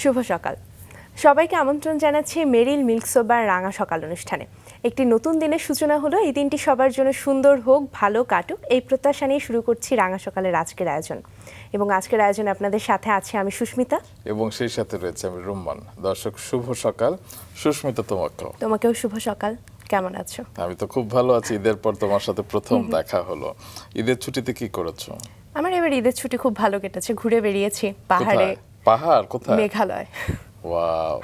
শুভ সকাল। সবাইকে আমন্ত্রণ জানাচ্ছি মেরিল মিল্ক সোবার রাঙা সকাল অনুষ্ঠানে। একটি নতুন দিনের সূচনা হলো, এই দিনটি সবার জন্য সুন্দর হোক, ভালো কাটুক, এই প্রত্যাশা নিয়ে শুরু করছি রাঙা সকালের আজকের আয়োজন। এবং আজকের আয়োজনে আপনাদের সাথে আছি আমি সুস্মিতা, এবং সেই সাথে রয়েছে আমি রুম্মান। দর্শক শুভ সকাল। সুস্মিতা, তোমাকেও শুভ সকাল। কেমন আছো? আমি তো খুব ভালো আছি। ঈদের পর তোমার সাথে প্রথম দেখা হলো। ঈদের ছুটিতে কি করেছো? আমার এবার ঈদের ছুটি খুব ভালো কেটেছে, ঘুরে বেরিয়েছি পাহাড়ে। পাহাড় কোথায়? মেঘালয়। ওয়াও,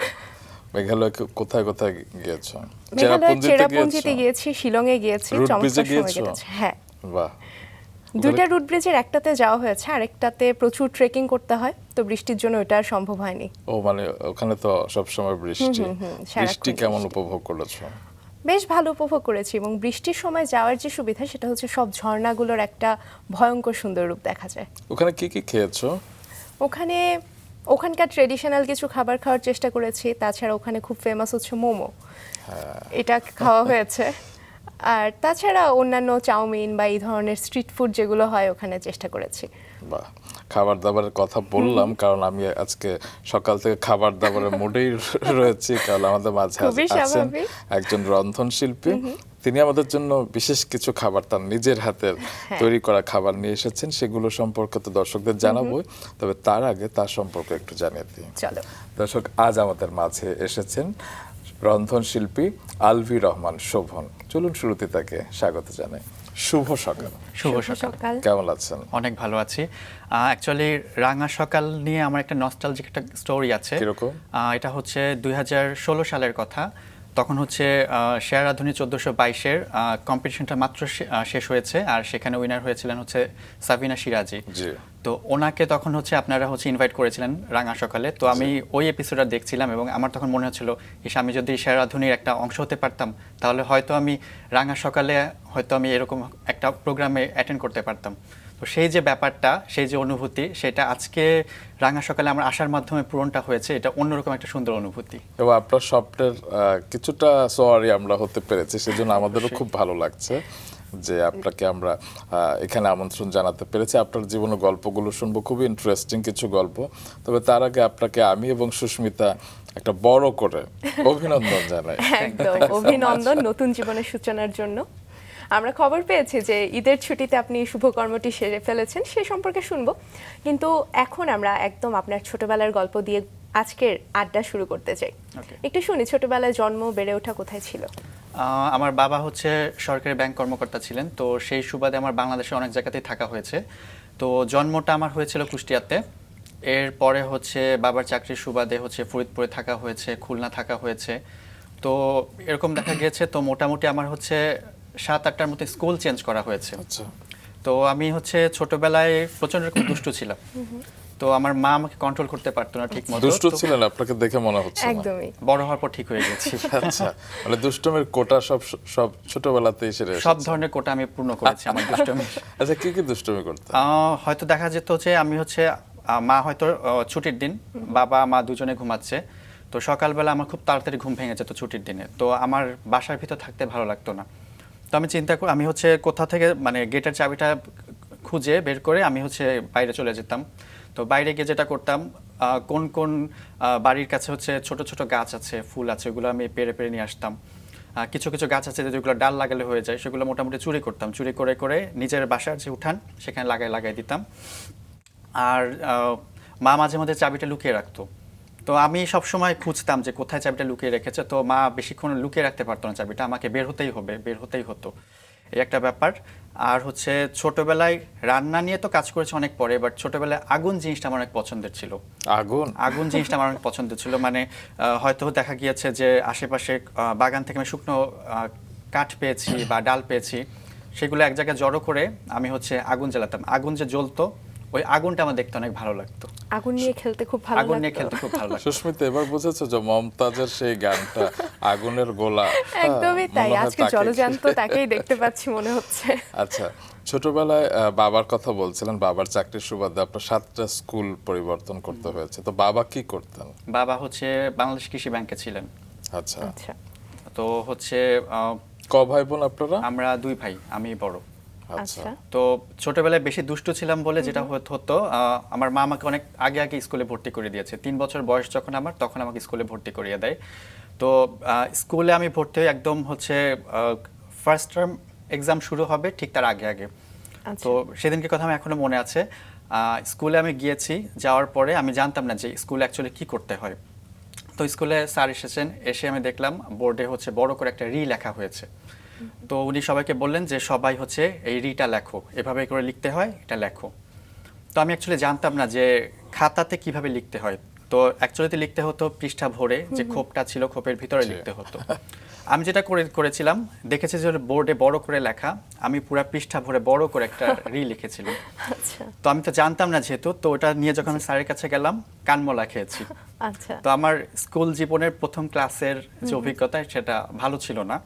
মেঘালয় কোথায় কোথায় গিয়েছো? মেঘালয় চেরাপুঞ্জিতে গিয়েছি, শিলংয়ে গিয়েছি, চমৎকার সময় কেটেছে। হ্যাঁ, বাহ। দুইটা রুট ব্রিজের একটাতে যাওয়া হয়েছে, আরেকটাতে প্রচুর ট্রেকিং করতে হয়, তো বৃষ্টির জন্য ওটা আর সম্ভব হয়নি। ও মানে ওখানে তো সবসময় বৃষ্টি। বৃষ্টি কেমন উপভোগ করেছো? বেশ ভালো উপভোগ করেছি, এবং বৃষ্টির সময় যাওয়ার যে সুবিধা সেটা হচ্ছে সব ঝর্ণাগুলোর একটা ভয়ঙ্কর সুন্দর রূপ দেখা যায়। ওখানে কি কি খেয়েছো? ওখানকার ট্রেডিশনাল কিছু খাবার খাওয়ার চেষ্টা করেছি। তাছাড়া ওখানে খুব ফেমাস হচ্ছে মোমো, এটা খাওয়া হয়েছে। আর তাছাড়া অন্যান্য চাউমিন বা এই ধরনের স্ট্রিট ফুড যেগুলো হয় ওখানে চেষ্টা করেছি। বাহ, খাবার দাবারের কথা বললাম কারণ আমি আজকে সকাল থেকে খাবার দাবারের মুডেই রয়েছি, কারণ আমাদের মাঝে আছেন একজন রন্ধনশিল্পী। তিনি আমাদের জন্য বিশেষ কিছু খাবার তার নিজের হাতের তৈরি করা খাবার নিয়ে এসেছেন, সেগুলো সম্পর্কে তো দর্শকদের জানাবোই, তবে তার আগে তার সম্পর্কে একটু জানিয়ে দিই। চলো দর্শক, আজ আমাদের মাঝে এসেছেন রন্ধনশিল্পী আলভি রহমান শোভন। চলুন শুরুতে তাকে স্বাগত জানাই। শুভ সকাল। শুভ সকাল। কেমন আছেন? অনেক ভালো আছি। অ্যাকচুয়ালি রাঙা সকাল নিয়ে আমার একটা নস্টালজিক একটা স্টোরি আছে। কিরকম? এটা হচ্ছে 2016 সালের কথা। তখন হচ্ছে শেয়ার রাঁধুনি 1422-এর কম্পিটিশনটা মাত্র শেষ হয়েছে, আর সেখানে উইনার হয়েছিলেন হচ্ছে সাবিনা সিরাজি। তো ওনাকে তখন হচ্ছে আপনারা হচ্ছে ইনভাইট করেছিলেন রাঙা সকালে। তো আমি ওই এপিসোডটা দেখছিলাম এবং আমার তখন মনে হচ্ছিল আমি যদি শেয়ার রাঁধুনির একটা অংশ হতে পারতাম তাহলে হয়তো আমি রাঙা সকালে হয়তো আমি এরকম একটা প্রোগ্রামে অ্যাটেন্ড করতে পারতাম। তো সেই যে ব্যাপারটা, সেই যে অনুভূতি, সেটা আজকে রাঙা সকালে আমার আসার মাধ্যমে পূরণটা হয়েছে। এটা অন্যরকম একটা সুন্দর অনুভূতি এবং আপনার স্বপ্নের কিছুটা সওয়ারি আমরা হতে পেরেছি, সেজন্য আমাদেরও খুব ভালো লাগছে যে আপনাকে আমরা এখানে আমন্ত্রণ জানাতে পেরেছি। আপনার জীবনের গল্পগুলো শুনবো, খুবই ইন্টারেস্টিং কিছু গল্প। তবে তার আগে আপনাকে আমি এবং সুস্মিতা একটা বড় করে অভিনন্দন জানাই। একদম অভিনন্দন নতুন জীবনের সূচনার জন্য। আমরা খবর পেয়েছি যে ঈদের ছুটিতে আপনি শুভকর্মটি সেরে ফেলেছেন, সে সম্পর্কে শুনবো, কিন্তু এখন আমরা একদম আপনার ছোটবেলার গল্প দিয়ে আজকের আড্ডা শুরু করতে চাই। একটু শুনি, ছোটবেলায় জন্ম বেড়ে ওঠা কোথায় ছিল? আমার বাবা হচ্ছে সরকারি ব্যাংক কর্মকর্তা ছিলেন, তো সেই সুবাদে আমার বাংলাদেশে অনেক জায়গাতেই থাকা হয়েছে। তো জন্মটা আমার হয়েছিল কুষ্টিয়াতে। এরপরে হচ্ছে বাবার চাকরির সুবাদে হচ্ছে ফরিদপুরে থাকা হয়েছে, খুলনা থাকা হয়েছে। তো এরকম দেখা গিয়েছে, তো মোটামুটি আমার হচ্ছে 7-8টার মতো স্কুল চেঞ্জ করা হয়েছে। তো আমি হচ্ছে ছোটবেলায় প্রচন্ড রকম দুষ্টু ছিলাম। তো আমার মা আমাকে কন্ট্রোল করতে পারতো না ঠিকমতো। দুষ্টু ছিলেন? আপনাকে দেখে মনে হচ্ছে না। একদমই। বড় হওয়ার পর ঠিক হয়ে গেছি। আচ্ছা, মানে দুষ্টুমির কোটা সব ছোটবেলাতেই সেরে এসেছে। সব ধরনের কোটা আমি পূর্ণ করেছি আমার দুষ্টুমি। আচ্ছা, কি কি দুষ্টুমি করতেন? হয়তো দেখা যেত যে আমি হচ্ছে মা হয়তো ছুটির দিন বাবা মা দুজনে ঘুমাচ্ছে, তো সকালবেলা আমার খুব তাড়াতাড়ি ঘুম ভেঙে যেত ছুটির দিনে। তো আমার বাসার ভিতর থাকতে ভালো লাগতো না। তো আমি চিন্তা করি আমি হচ্ছে কোথা থেকে মানে গেটের চাবিটা খুঁজে বের করে আমি হচ্ছে বাইরে চলে যেতাম। তো বাইরে গিয়ে যেটা করতাম, কোন কোন বাড়ির কাছে হচ্ছে ছোট ছোট গাছ আছে, ফুল আছে, ওগুলো আমি পেরে পেরে নিয়ে আসতাম। কিছু কিছু গাছ আছে যেগুলো ডাল লাগালে হয়ে যায়, সেগুলো মোটামুটি চুরি করতাম। চুরি করে করে নিজের বাসার যে উঠান সেখানে লাগাই দিতাম। আর মা মাঝে মাঝে চাবিটা লুকিয়ে রাখতো। তো আমি সবসময় খুঁজতাম যে কোথায় চাবিটা লুকিয়ে রেখেছে। তো মা বেশিক্ষণ লুকিয়ে রাখতে পারতো না চাবিটা, আমাকে বের হতেই হতো, এই একটা ব্যাপার। আর হচ্ছে ছোটবেলায় রান্না নিয়ে তো কাজ করেছে অনেক পরে, বাট ছোটবেলায় আগুন জিনিসটা আমার অনেক পছন্দের ছিল। আগুন জিনিসটা আমার অনেক পছন্দের ছিল। মানে হয়তো দেখা গিয়েছে যে আশেপাশে বাগান থেকে আমি শুকনো কাঠ পেয়েছি বা ডাল পেয়েছি, সেগুলো এক জায়গায় জড়ো করে আমি হচ্ছে আগুন জ্বালাতাম। আগুন যে জ্বলতো, ওই আগুনটা আমার দেখতে অনেক ভালো লাগতো। আগুন নিয়ে খেলতে খুব ভালো লাগতো। আগুন নিয়ে খেলতে খুব ভালো লাগতো। সুস্মিতা, এবার বুঝেছো যে মমতাজের সেই গানটা আগুনের গোলা? একদমই তাই, আজকে জলজান্ত তাকেই দেখতে পাচ্ছি মনে হচ্ছে। আচ্ছা, ছোটবেলায় বাবার কথা বলছিলেন, বাবার চাকরির সুবাদে আপনার 7টা স্কুল পরিবর্তন করতে হয়েছে। তো বাবা কি করতেন? বাবা হচ্ছে বাংলাদেশ কৃষি ব্যাংকে ছিলেন। আচ্ছা। তো হচ্ছে ক ভাই বোন আপনারা? আমরা 2 ভাই, আমি বড়। আচ্ছা। তো ছোটবেলায় বেশি দুষ্টু ছিলাম বলে যেটা হতো আমার মা আমাকে অনেক আগে আগে স্কুলে ভর্তি করে দিয়েছে। 3 বছর বয়স যখন আমার, তখন আমাকে স্কুলে ভর্তি করিয়ে দেয়। তো স্কুলে আমি ভর্তি হই একদম হচ্ছে ফার্স্ট টার্ম এক্সাম শুরু হবে ঠিক তার আগে আগে। তো সেদিনকে কথা আমার এখনো মনে আছে। স্কুলে আমি গিয়েছি, যাওয়ার পরে আমি জানতাম না যে স্কুলে অ্যাকচুয়ালি কি করতে হয়। তো স্কুলে স্যার এসেছেন, এসে আমি দেখলাম বোর্ডে হচ্ছে বড় করে একটা রি লেখা হয়েছে। তো উনি সবাইকে বললেন যে সবাই হচ্ছে এই রিটা লেখো, এভাবে করে লিখতে হয়, এটা লেখো। তো আমি অ্যাকচুয়ালি জানতাম না যে খাতাতে কিভাবে লিখতে হয়। তো অ্যাকচুয়ালিতে লিখতে হতো পৃষ্ঠা ভরে, যে খোপটা ছিল খোপের ভিতরে লিখতে হতো। আমি যেটা করেছিলাম, দেখেছি যে বোর্ডে বড় করে লেখা, আমি পুরো পৃষ্ঠা ভরে বড় করে একটা রি লিখেছিলাম। তো আমি তো জানতাম না যেহেতু, তো ওটা নিয়ে যখন আমি স্যারের কাছে গেলাম, কানমলা খেয়েছি। তো আমার স্কুল জীবনের প্রথম ক্লাসের যে অভিজ্ঞতা সেটা ভালো ছিল না,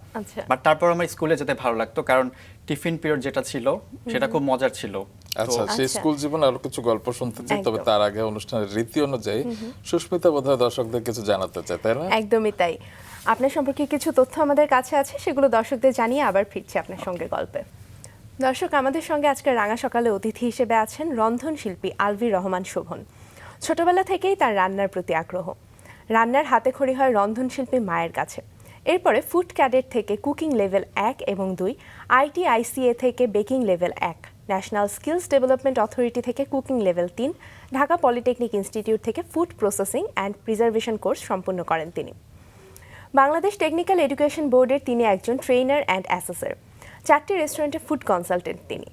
বাট তারপর আমার স্কুলে যেতে ভালো লাগতো, কারণ টিফিন পিরিয়ড যেটা ছিল সেটা খুব মজার ছিল। আচ্ছা, সেই স্কুল জীবনে আরো কিছু গল্প শুনতে চাই, তবে তার আগে অনুষ্ঠানের রীতি অনুযায়ী সুস্মিতা বোধহয় দর্শকদের কিছু জানাতে চায়, তাই না? একদমই তাই। আপনার সম্পর্কে কিছু তথ্য আমাদের কাছে আছে, সেগুলো দর্শকদের জানিয়ে আবার ফিরছি আপনার সঙ্গে গল্পে। দর্শক, আমাদের সঙ্গে আজকে রাঙা সকালে অতিথি হিসেবে আছেন রন্ধনশিল্পী আলভির রহমান শোভন। ছোটবেলা থেকেই তার রান্নার প্রতি আগ্রহ। রান্নার হাতেখড়ি হয় রন্ধনশিল্পী মায়ের কাছে। এরপরে ফুড ক্যাডেট থেকে কুকিং লেভেল 1 এবং 2, ITICA থেকে baking level 1, national skills development authority থেকে cooking level 3, Dhaka polytechnic institute থেকে food processing and preservation course সম্পন্ন করেন তিনি। বাংলাদেশ টেকনিক্যাল এডুকেশন বোর্ডের তিনি একজন ট্রেনার অ্যান্ড অ্যাসেসর। 4টি রেস্টুরেন্টে ফুড কনসালটেন্ট তিনি।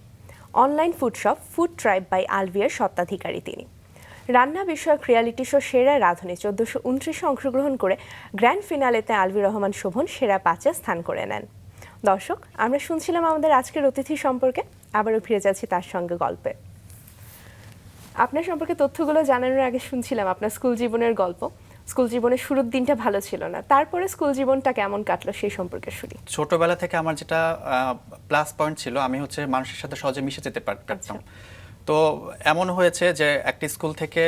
Online food shop food tribe by আলভিয়ার স্বত্বাধিকারী তিনি। রান্না বিষয়ক রিয়ালিটি শো সেরা রাঁধুনি 1429 অংশগ্রহণ করে গ্র্যান্ড ফিনালেতে আলভির রহমান শোভন সেরা 5-এ স্থান করে নেন। দর্শক, আমরা শুনছিলাম আমাদের আজকের অতিথি সম্পর্কে, আবারও ফিরে যাচ্ছি তার সঙ্গে গল্পে। আপনার সম্পর্কে তথ্যগুলো জানানোর আগে শুনছিলাম আপনার স্কুল জীবনের গল্প। স্কুল জীবনের শুরুর দিনটা ভালো ছিল না, তারপরে স্কুল জীবনটা কেমন কাটলো সেই সম্পর্কে শুনি। ছোটবেলা থেকে আমার যেটা প্লাস পয়েন্ট ছিল, আমি হচ্ছে মানুষের সাথে সহজে মিশে যেতে পারতাম। তো এমন হয়েছে যে একটি স্কুল থেকে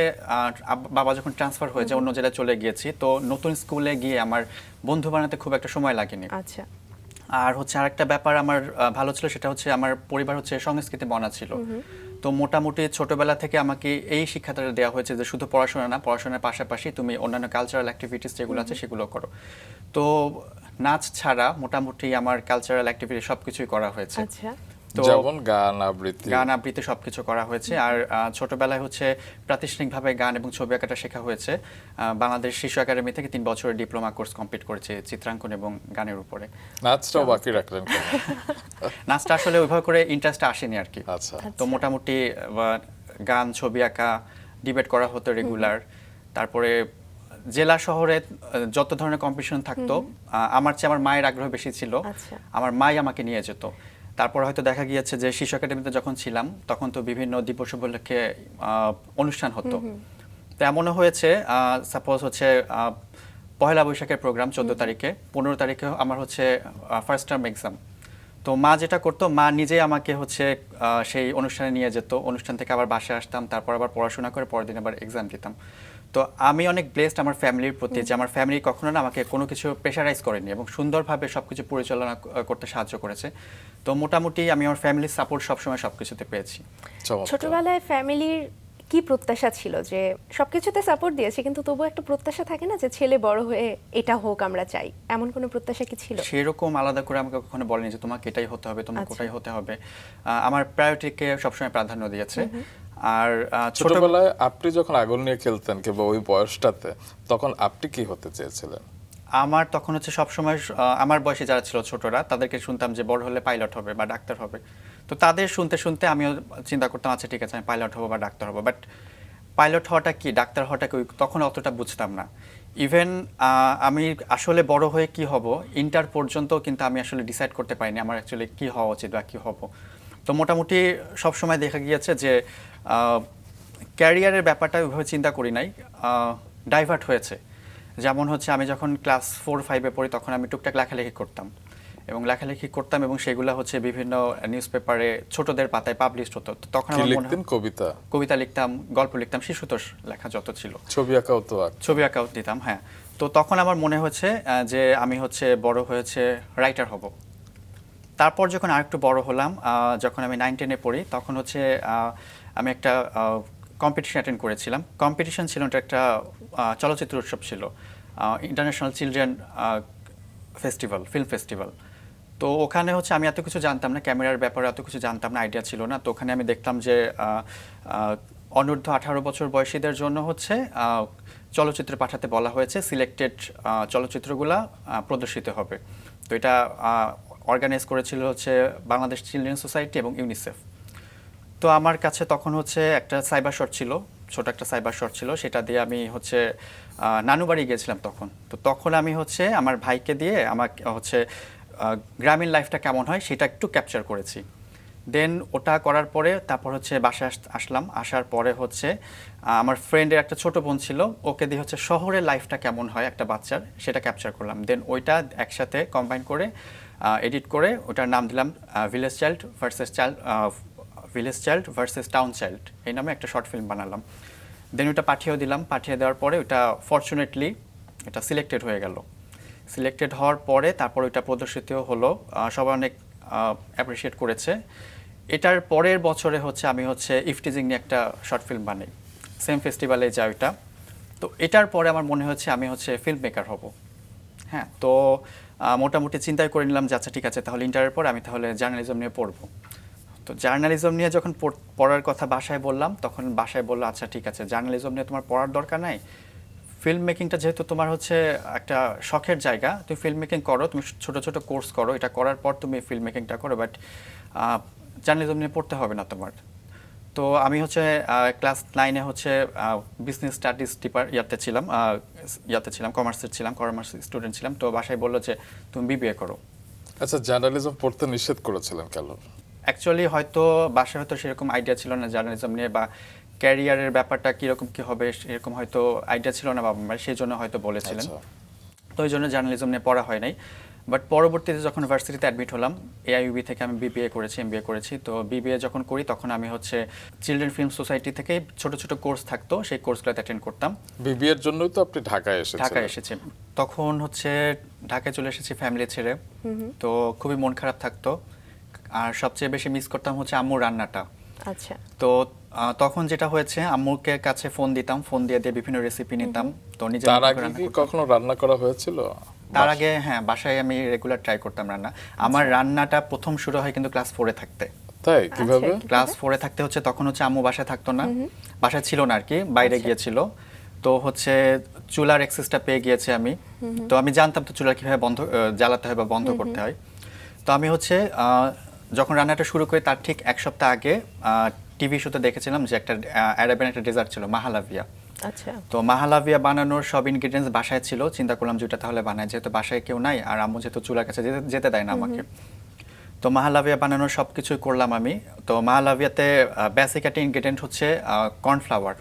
বাবা যখন ট্রান্সফার হয়ে যায়, অন্য জেলায় চলে গিয়েছি, তো নতুন স্কুলে গিয়ে আমার বন্ধু বানাতে খুব একটা সময় লাগেনি। আচ্ছা। আর হচ্ছে আরেকটা ব্যাপার আমার ভালো ছিল, সেটা হচ্ছে আমার পরিবার হচ্ছে সংস্কৃতি বনা ছিল। তো মোটামুটি ছোটবেলা থেকে আমাকে এই শিক্ষাটা দেওয়া হয়েছে যে শুধু পড়াশোনা না, পড়াশোনার পাশাপাশি তুমি অন্যান্য কালচারাল অ্যাক্টিভিটিস যেগুলো আছে সেগুলো করো। তো নাচ ছাড়া মোটামুটি আমার কালচারাল অ্যাক্টিভিটি সবকিছুই করা হয়েছে। আচ্ছা। যেমন গান আবৃত্তি সবকিছু করা হয়েছে। আর ছোটবেলায় হচ্ছে প্রাতিষ্ঠানিকভাবে গান এবং ছবি আঁকাটা শেখা হয়েছে। বাংলাদেশ শিশু একাডেমি থেকে 3 বছরের ডিপ্লোমা কোর্স কমপ্লিট করেছে চিত্রাঙ্কন এবং গানের উপরে। নাচটাও বাকি রাখলেন? নাচটা আসলে ওইভাবে করে ইন্টারেস্ট আসেনি আর কি। আচ্ছা। তো মোটামুটি গান, ছবি আঁকা, ডিবেট করা হতো রেগুলার। তারপরে জেলা শহরে যত ধরনের কম্পিটিশন থাকতো, আমার চেয়ে আমার মায়ের আগ্রহ বেশি ছিল। আমার মাই আমাকে নিয়ে যেত। তারপর হয়তো দেখা গিয়েছে যে শিশু একাডেমিতে যখন ছিলাম, তখন তো বিভিন্ন দিবস উপলক্ষে অনুষ্ঠান হতো। তো এমনও হয়েছে, সাপোজ হচ্ছে পহেলা বৈশাখের প্রোগ্রাম 14 তারিখে, 15 তারিখে আমার হচ্ছে ফার্স্ট টার্ম এক্সাম। তো মা যেটা করতো, মা নিজেই আমাকে হচ্ছে সেই অনুষ্ঠানে নিয়ে যেত। অনুষ্ঠান থেকে আবার বাসায় আসতাম, তারপর আবার পড়াশোনা করে পরের দিন আবার এক্সাম দিতাম। তো আমি অনেক ব্লেসড আমার ফ্যামিলির প্রতি, যে আমার ফ্যামিলি কখনো না আমাকে কোনো কিছু প্রেশারাইজ করেনি এবং সুন্দরভাবে সবকিছু পরিচালনা করতে সাহায্য করেছে। তো মোটামুটি আমি আমার ফ্যামিলির সাপোর্ট সবসময় সবকিছুতে পেয়েছি। ছোটবেলায় ফ্যামিলির কি প্রত্যাশা ছিল? যে সবকিছুতে সাপোর্ট দিয়েছে, কিন্তু তবুও একটা প্রত্যাশা থাকে না যে ছেলে বড় হয়ে এটা হোক আমরা চাই, এমন কোনো প্রত্যাশা কি ছিল? সেরকম আলাদা করে আমাকে কখনো বলেনি যে তোমাকে এটাই হতে হবে, তোমাকে ওটাই হতে হবে। আমার প্রায়োরিটিকে সবসময় প্রাধান্য দিয়েছে। আর ছোটবেলায় আপনি যখন আগুন নিয়ে খেলতেন কিংবা ওই বয়সটাতে, তখন আপনি কি হতে চেয়েছিলেন? আমার তখন হচ্ছে সবসময় আমার বয়সে যারা ছিল ছোটরা, তাদেরকে শুনতাম যে বড় হলে পাইলট হবে বা ডাক্তার হবে। তো তাদের শুনতে শুনতে আমিও চিন্তা করতাম, আচ্ছা ঠিক আছে আমি পাইলট হবো বা ডাক্তার হবো। বাট পাইলট হওয়াটা কি, ডাক্তার হওয়াটা কি, তখন অতটা বুঝতাম না। ইভেন আমি আসলে বড় হয়ে কি হব, ইন্টার পর্যন্ত কিন্তু আমি আসলে ডিসাইড করতে পারিনি আমার অ্যাকচুয়ালি কি হওয়া উচিত বা কি হব। তো মোটামুটি সবসময় দেখা গিয়েছে যে ক্যারিয়ারের ব্যাপারটা ওইভাবে চিন্তা করি নাই, ডাইভার্ট হয়েছে। যেমন হচ্ছে আমি যখন ক্লাস 4-5-এ পড়ি, তখন আমি টুকটাক লেখালেখি করতাম এবং সেগুলো হচ্ছে বিভিন্ন নিউজ পেপারে ছোটদের পাতায় পাবলিশ হতো। তখন আমার মনে হয় কবিতা লিখতাম, গল্প লিখতাম, শিশুতোষ লেখা যত ছিল, ছবি আঁকাও দিতাম। হ্যাঁ, তো তখন আমার মনে হচ্ছে যে আমি হচ্ছে বড় হয়েছে রাইটার হব। তারপর যখন আরেকটু বড় হলাম, যখন আমি 9-10-এ পড়ি, তখন হচ্ছে আমি একটা কম্পিটিশন অ্যাটেন্ড করেছিলাম। কম্পিটিশন ছিল, এটা একটা চলচ্চিত্র উৎসব ছিল, international children festival, film festival. তো ওখানে হচ্ছে আমি এত কিছু জানতাম না, ক্যামেরার ব্যাপারে এত কিছু জানতাম না, আইডিয়া ছিল না। তো ওখানে আমি দেখলাম যে অনূর্ধ্ব 18 বছর বয়সীদের জন্য হচ্ছে চলচ্চিত্র পাঠাতে বলা হয়েছে, সিলেক্টেড চলচ্চিত্রগুলা প্রদর্শিত হবে। তো এটা অর্গানাইজ করেছিল হচ্ছে বাংলাদেশ চিলড্রেন সোসাইটি এবং ইউনিসেফ। তো আমার কাছে তখন হচ্ছে একটা সাইবার শট ছিল, ছোট একটা সাইবার শট ছিল, সেটা দিয়ে আমি হচ্ছে নানু বাড়ি গিয়েছিলাম তখন। তো তখন আমি হচ্ছে আমার ভাইকে দিয়ে আমাকে হচ্ছে গ্রামীণ লাইফটা কেমন হয় সেটা একটু ক্যাপচার করেছি। দেন ওটা করার পরে তারপর হচ্ছে বাসায় আসলাম। আসার পরে হচ্ছে আমার ফ্রেন্ডের একটা ছোট বোন ছিল, ওকে দিয়ে হচ্ছে শহরের লাইফটা কেমন হয় একটা বাচ্চার সেটা ক্যাপচার করলাম। দেন ওইটা একসাথে কম্বাইন করে এডিট করে ওটার নাম দিলাম village child versus town child, এই নামে একটা শর্ট ফিল্ম বানালাম। দেন ওটা পাঠিয়েও দিলাম। পাঠিয়ে দেওয়ার পরে ওটা ফরচুনেটলি এটা সিলেক্টেড হয়ে গেল। সিলেক্টেড হওয়ার পরে তারপর ওইটা প্রদর্শিত হলো, সবাই অনেক অ্যাপ্রিসিয়েট করেছে। এটার পরের বছরে হচ্ছে আমি হচ্ছে ইফটিজিং নিয়ে একটা শর্ট ফিল্ম বানাই, সেম ফেস্টিভ্যালে যাই ওইটা। তো এটার পরে আমার মনে হচ্ছে আমি হচ্ছে ফিল্ম মেকার হব। হ্যাঁ, তো মোটামুটি চিন্তাই করে নিলাম যে আচ্ছা ঠিক আছে, তাহলে ইন্টারের পর আমি তাহলে জার্নালিজম নিয়ে পড়বো। তো জার্নালিজম নিয়ে যখন পড়ার কথা বাসায় বললাম, তখন বাসায় বললো আচ্ছা ঠিক আছে, জার্নালিজম নিয়ে তোমার পড়ার দরকার নাই, ফিল্ম মেকিংটা যেহেতু তোমার হচ্ছে একটা শখের জায়গা, তুমি ফিল্ম মেকিং করো, তুমি ছোট ছোট কোর্স করো, এটা করার পর তুমি ফিল্ম মেকিংটা করো, বাট জার্নালিজম নিয়ে পড়তে হবে না তোমার। তো আমি হচ্ছে ক্লাস 9-এ হচ্ছে বিজনেস স্টাডিজ ইয়াতে ছিলাম, কমার্স স্টুডেন্ট ছিলাম। তো বাসায় বললো যে তুমি বিবিএ করো। আচ্ছা, জার্নালিজম পড়তে নিষেধ করেছিলেন কেন? অ্যাকচুয়ালি হয়তো বাসায় হয়তো সেরকম আইডিয়া ছিল না জার্নালিজম নিয়ে, বা ক্যারিয়ারের ব্যাপারটা কীরকম কী হবে সেরকম হয়তো আইডিয়া ছিল না বাবা মায়ের, সেই জন্য হয়তো বলেছিলেন। তো ওই জন্য জার্নালিজম নিয়ে পড়া হয় নাই। বাট পরবর্তীতে যখন ভার্সিটিতে অ্যাডমিট হলাম, এআইইউবি থেকে আমি বিবিএ করেছি, এমবিএ করেছি। তো বিবিএ যখন করি তখন আমি হচ্ছে চিলড্রেন ফিল্ম সোসাইটি থেকে ছোট ছোট কোর্স থাকতো, সেই কোর্সগুলোতে অ্যাটেন্ড করতাম। বিবিএ এর জন্যই তো আপনি ঢাকায় এসেছি। তখন হচ্ছে ঢাকায় চলে এসেছি ফ্যামিলি ছেড়ে। তো খুবই মন খারাপ থাকতো, আর সবচেয়ে বেশি মিস করতাম হচ্ছে আম্মুর রান্নাটা। আচ্ছা। তো তখন যেটা হয়েছে, আম্মুকে কাছে ফোন দিতাম, ফোন দিয়ে বিভিন্ন রেসিপি নিতাম। তো নিজে তার আগে কি কখনো রান্না করা হয়েছিল? তার আগে হ্যাঁ, বাসায় আমি রেগুলার ট্রাই করতাম রান্না। আমার রান্নাটা প্রথম শুরু হয় কিন্তু ক্লাস 4-এ থাকতে। তাই? কিভাবে? ক্লাস 4-এ থাকতে হচ্ছে তখন হচ্ছে আম্মু বাসায় থাকতো না, বাসায় ছিল না আর কি, বাইরে গিয়েছিল। তো হচ্ছে চুলার অ্যাক্সেসটা পেয়ে গিয়েছে আমি। তো আমি জানতাম তো চুলা কিভাবে জ্বালাতে হয় বা বন্ধ করতে হয়। তো আমি হচ্ছে যখন রান্নাটা শুরু করি তার ঠিক 1 সপ্তাহ আগে টিভি শোতে দেখেছিলাম যে একটা অ্যারাবিয়ান একটা ডেজার্ট ছিল, মাহালাভিয়া। আচ্ছা। তো মাহালাভিয়া বানানোর সব ইনগ্রেডিয়েন্টস বাসায় ছিল। চিন্তা করলাম যে এটা তাহলে বানাই, যেহেতু বাসায় কেউ নাই আর আম্মু যেহেতু চুলার কাছে যেতে দেয় না আমাকে। তো মাহালাভিয়া বানানোর সব কিছুই করলাম আমি। তো মাহালাভিয়াতে বেসিক একটা ইনগ্রেডিয়েন্ট হচ্ছে কর্নফ্লাওয়ার।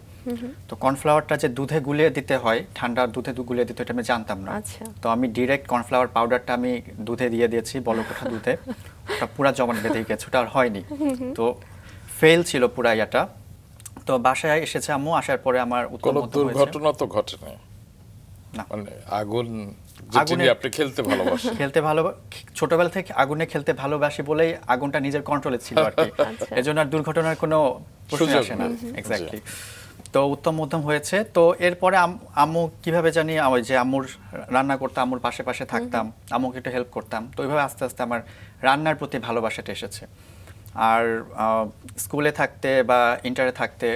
তো কর্নফ্লাওয়ারটা যে দুধে গুলিয়ে দিতে হয়, ঠান্ডা দুধে গুলিয়ে দিতে, এটা আমি জানতাম না। তো আমি ডিরেক্ট কর্নফ্লাওয়ার পাউডারটা আমি দুধে দিয়ে দিয়েছি, বলকোঠা দুধে। ওটা পুরো জমাট বেঁধে গেছে, ওটা আর হয়নি। তো ফেল ছিল পুরা ইয়াটা। তো বাসায় এসেছে আম্মু, আসার পরে আমার কোনো দুর্ঘটনা তো ঘটেনি না? মানে আগুন যেটা আপনি খেলতে ভালোবাসেন? ছোটবেলা থেকে আগুনে খেলতে ভালোবাসি বলেই আগুনটা নিজের কন্ট্রোলে ছিল আর কি। এজন্য আর দুর্ঘটনার কোনো প্রশ্ন আসে না। এক্স্যাক্টলি। তো উত্তম মধ্যম হয়েছে। তো এরপরে আম্মু কিভাবে জানি, ওই যে আম্মুর রান্না করতাম, আম্মুর পাশে পাশে থাকতাম, আম্মুকে একটু হেল্প করতাম। তো ওইভাবে আস্তে আস্তে আমার রান্নার প্রতি ভালোবাসাটা এসেছে। আর স্কুলে থাকতে বা ইন্টারে থাকতে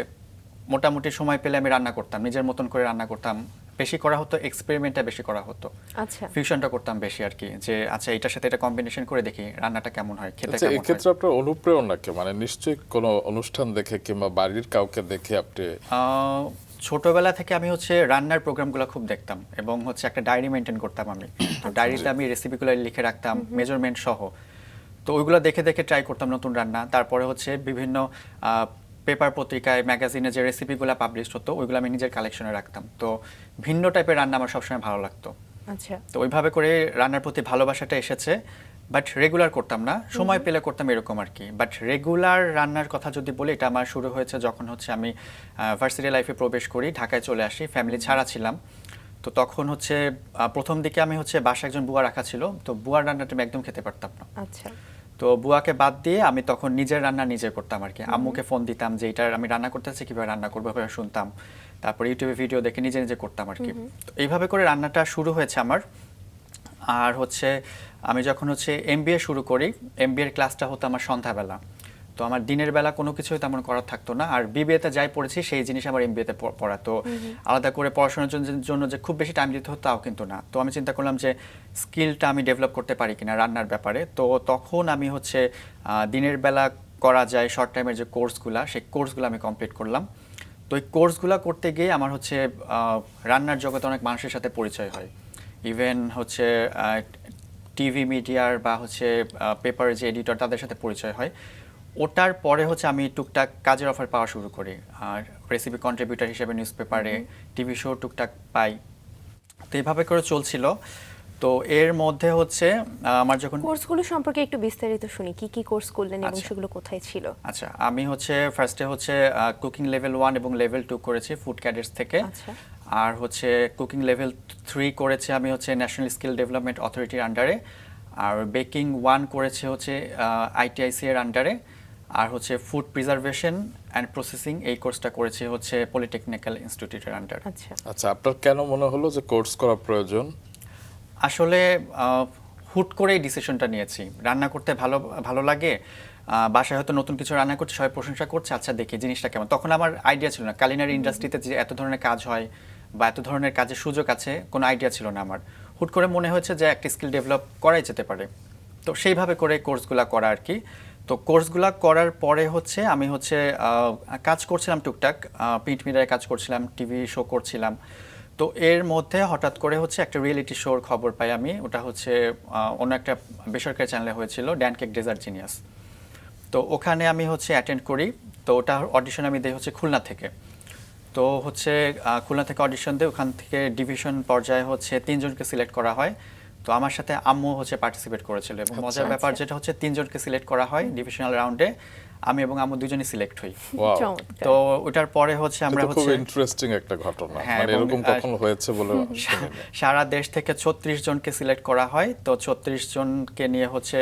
মোটামুটি সময় পেলে আমি রান্না করতাম, নিজের মতন করে রান্না করতাম। বেশি করা হতো এক্সপেরিমেন্টটা বেশি করা হতো। আচ্ছা। ফিউশনটা করতাম বেশি আর কি, যে আচ্ছা এটার সাথে এটা কম্বিনেশন করে দেখি রান্নাটা কেমন হয়, খেতে আচ্ছা, কেমন এই হয়। ক্ষেত্রে আপনার অনুপ্রেরণা কি? মানে নিশ্চয়ই কোনো অনুষ্ঠান দেখে কিংবা বাড়ির কাউকে দেখে আপনি? ছোটবেলা থেকে আমি হচ্ছে রান্নার প্রোগ্রামগুলো খুব দেখতাম, এবং হচ্ছে একটা ডায়েরি মেনটেন করতাম আমি। তো ডায়েরিতে আমি রেসিপিগুলো লিখে রাখতাম, মেজারমেন্ট সহ। তো ওইগুলো দেখে দেখে ট্রাই করতাম নতুন রান্না। তারপরে হচ্ছে বিভিন্ন পেপার পত্রিকায় ম্যাগাজিনে যে রেসিপিগুলো পাবলিশ হতো ওইগুলো আমি নিজের কালেকশনে রাখতাম। তো ভিন্ন টাইপের রান্না আমার সবসময় ভালো লাগতো। আচ্ছা। তো ওইভাবে করে রান্নার প্রতি ভালোবাসাটা এসেছে, বাট রেগুলার করতাম না, সময় পেলে করতাম এরকম আর কি। বাট রেগুলার রান্নার কথা যদি বলি, এটা আমার শুরু হয়েছে যখন হচ্ছে আমি ভার্সিটি লাইফে প্রবেশ করি, ঢাকায় চলে আসি, ফ্যামিলি ছাড়া ছিলাম। তো তখন হচ্ছে প্রথম দিকে আমি হচ্ছে বাসায় একজন বুয়া রাখা ছিল, তো বুয়ার রান্নাটা আমি একদম খেতে পারতাম না। আচ্ছা। তো তো বুয়াকে বাদ দিয়ে আমি তখন নিজের রান্না নিজে করতাম আর কি। আম্মুকে ফোন দিতাম যে এটার আমি রান্না করতেছি, কিভাবে রান্না করবো এভাবে শুনতাম, তারপর ইউটিউবে ভিডিও দেখে নিজে নিজে করতাম আর কি। তো এইভাবে করে রান্নাটা শুরু হয়েছে আমার। আর হচ্ছে আমি যখন হচ্ছে এমবিএ শুরু করি, এমবিএর ক্লাসটা হতো আমার সন্ধ্যাবেলা, তো আমার দিনের বেলা কোনো কিছুই তেমন করার থাকতো না। আর বিবিএতে যাই পড়েছি সেই জিনিস আমার এমবিএতে পড়া, তো আলাদা করে পড়াশোনার জন্য যে খুব বেশি টাইম দিতে হতো তাও কিন্তু না। তো আমি চিন্তা করলাম যে স্কিলটা আমি ডেভেলপ করতে পারি কিনা রান্নার ব্যাপারে। তো তখন আমি হচ্ছে দিনের বেলা করা যায় শর্ট টাইমের যে কোর্সগুলা, সেই কোর্সগুলো আমি কমপ্লিট করলাম। তো এই কোর্সগুলো করতে গিয়ে আমার হচ্ছে রান্নার জগতে অনেক মানুষের সাথে পরিচয় হয়। ইভেন হচ্ছে টিভি মিডিয়ার বা হচ্ছে পেপারের যে এডিটর তাদের সাথে পরিচয় হয়। ওটার পরে হচ্ছে আমি টুকটাক কাজের অফার পাওয়া শুরু করি, আর রেসিপি কন্ট্রিবিউটর হিসেবে নিউজ পেপারে, টিভি শো টুকটাক পাই। তো এইভাবে করে চলছিল। তো এর মধ্যে হচ্ছে আমার যখন কোর্সগুলো সম্পর্কে একটু বিস্তারিত শুনি, কি কি কোর্স করলেন এবং আচ্ছা। সেগুলো কোথায় ছিল? আচ্ছা, আমি হচ্ছে ফার্স্টে হচ্ছে কুকিং লেভেল 1 এবং লেভেল 2 করেছি ফুড ক্যাডেটস থেকে। আচ্ছা। আর হচ্ছে কুকিং লেভেল 3 করেছি আমি হচ্ছে ন্যাশনাল স্কিল ডেভেলপমেন্ট অথরিটির আন্ডারে। আর বেকিং 1 করেছে হচ্ছে আইটিআইসি এর আন্ডারে। আর হচ্ছে ফুড প্রিজার্ভেশন অ্যান্ড প্রসেসিং এই কোর্সটা করেছি হচ্ছে পলিটেকনিক্যাল ইনস্টিটিউটের আন্ডারে। আচ্ছা। আচ্ছা, আপনার কেন মনে হলো যে কোর্স করা প্রয়োজন? আসলে হুট করেই ডিসিশনটা নিয়েছি, রান্না করতে ভালো ভালো লাগে। বাসায় হয়তো নতুন কিছু রান্না করছে, সবাই প্রশংসা করছে, আচ্ছা দেখি জিনিসটা কেমন। তখন আমার আইডিয়া ছিল না কালিনারি ইন্ডাস্ট্রিতে যে এত ধরনের কাজ হয় বা এত ধরনের কাজের সুযোগ আছে, কোনো আইডিয়া ছিল না আমার। হুট করে মনে হয়েছে যে একটা স্কিল ডেভেলপ করাই যেতে পারে, তো সেইভাবে করে কোর্সগুলো করা আর কি। তো কোর্সগুলো করার পরে হচ্ছে আমি হচ্ছে কাজ করছিলাম টুকটাক, প্রিন্ট মিডিয়ায় কাজ করছিলাম, টিভি শো করছিলাম। তো এর মধ্যে হঠাৎ করে হচ্ছে একটা রিয়েলিটি শোর খবর পাই আমি, ওটা হচ্ছে অন্য একটা বেসরকারি চ্যানেলে হয়েছিল, ড্যান কেক ডেজার্ট জিনিয়াস। তো ওখানে আমি হচ্ছে অ্যাটেন্ড করি। তো ওটার অডিশন আমি দিই হচ্ছে খুলনা থেকে। তো হচ্ছে খুলনা থেকে অডিশন দিয়ে ওখান থেকে ডিভিশন পর্যায়ে হচ্ছে 3 জনকে সিলেক্ট করা হয়। তো আমার সাথে আম্মু হচ্ছে পার্টিসিপেট করেছিল, এবং মজার ব্যাপার যেটা হচ্ছে 3 জনকে সিলেক্ট করা হয় ডিভিশনাল রাউন্ডে, আমি এবং আম্মু দুজনই সিলেক্ট হই। Wow, চমৎকার। তো ওটার পরে হচ্ছে আমরা এটা খুব হচ্ছে ইন্টারেস্টিং একটা ঘটনা, হ্যাঁ, মানে এবং, এরকম কখনো হয়েছে বলে শুনিনি। সারা দেশ থেকে 36 জনকে সিলেক্ট করা হয়। তো 36 জনকে নিয়ে হচ্ছে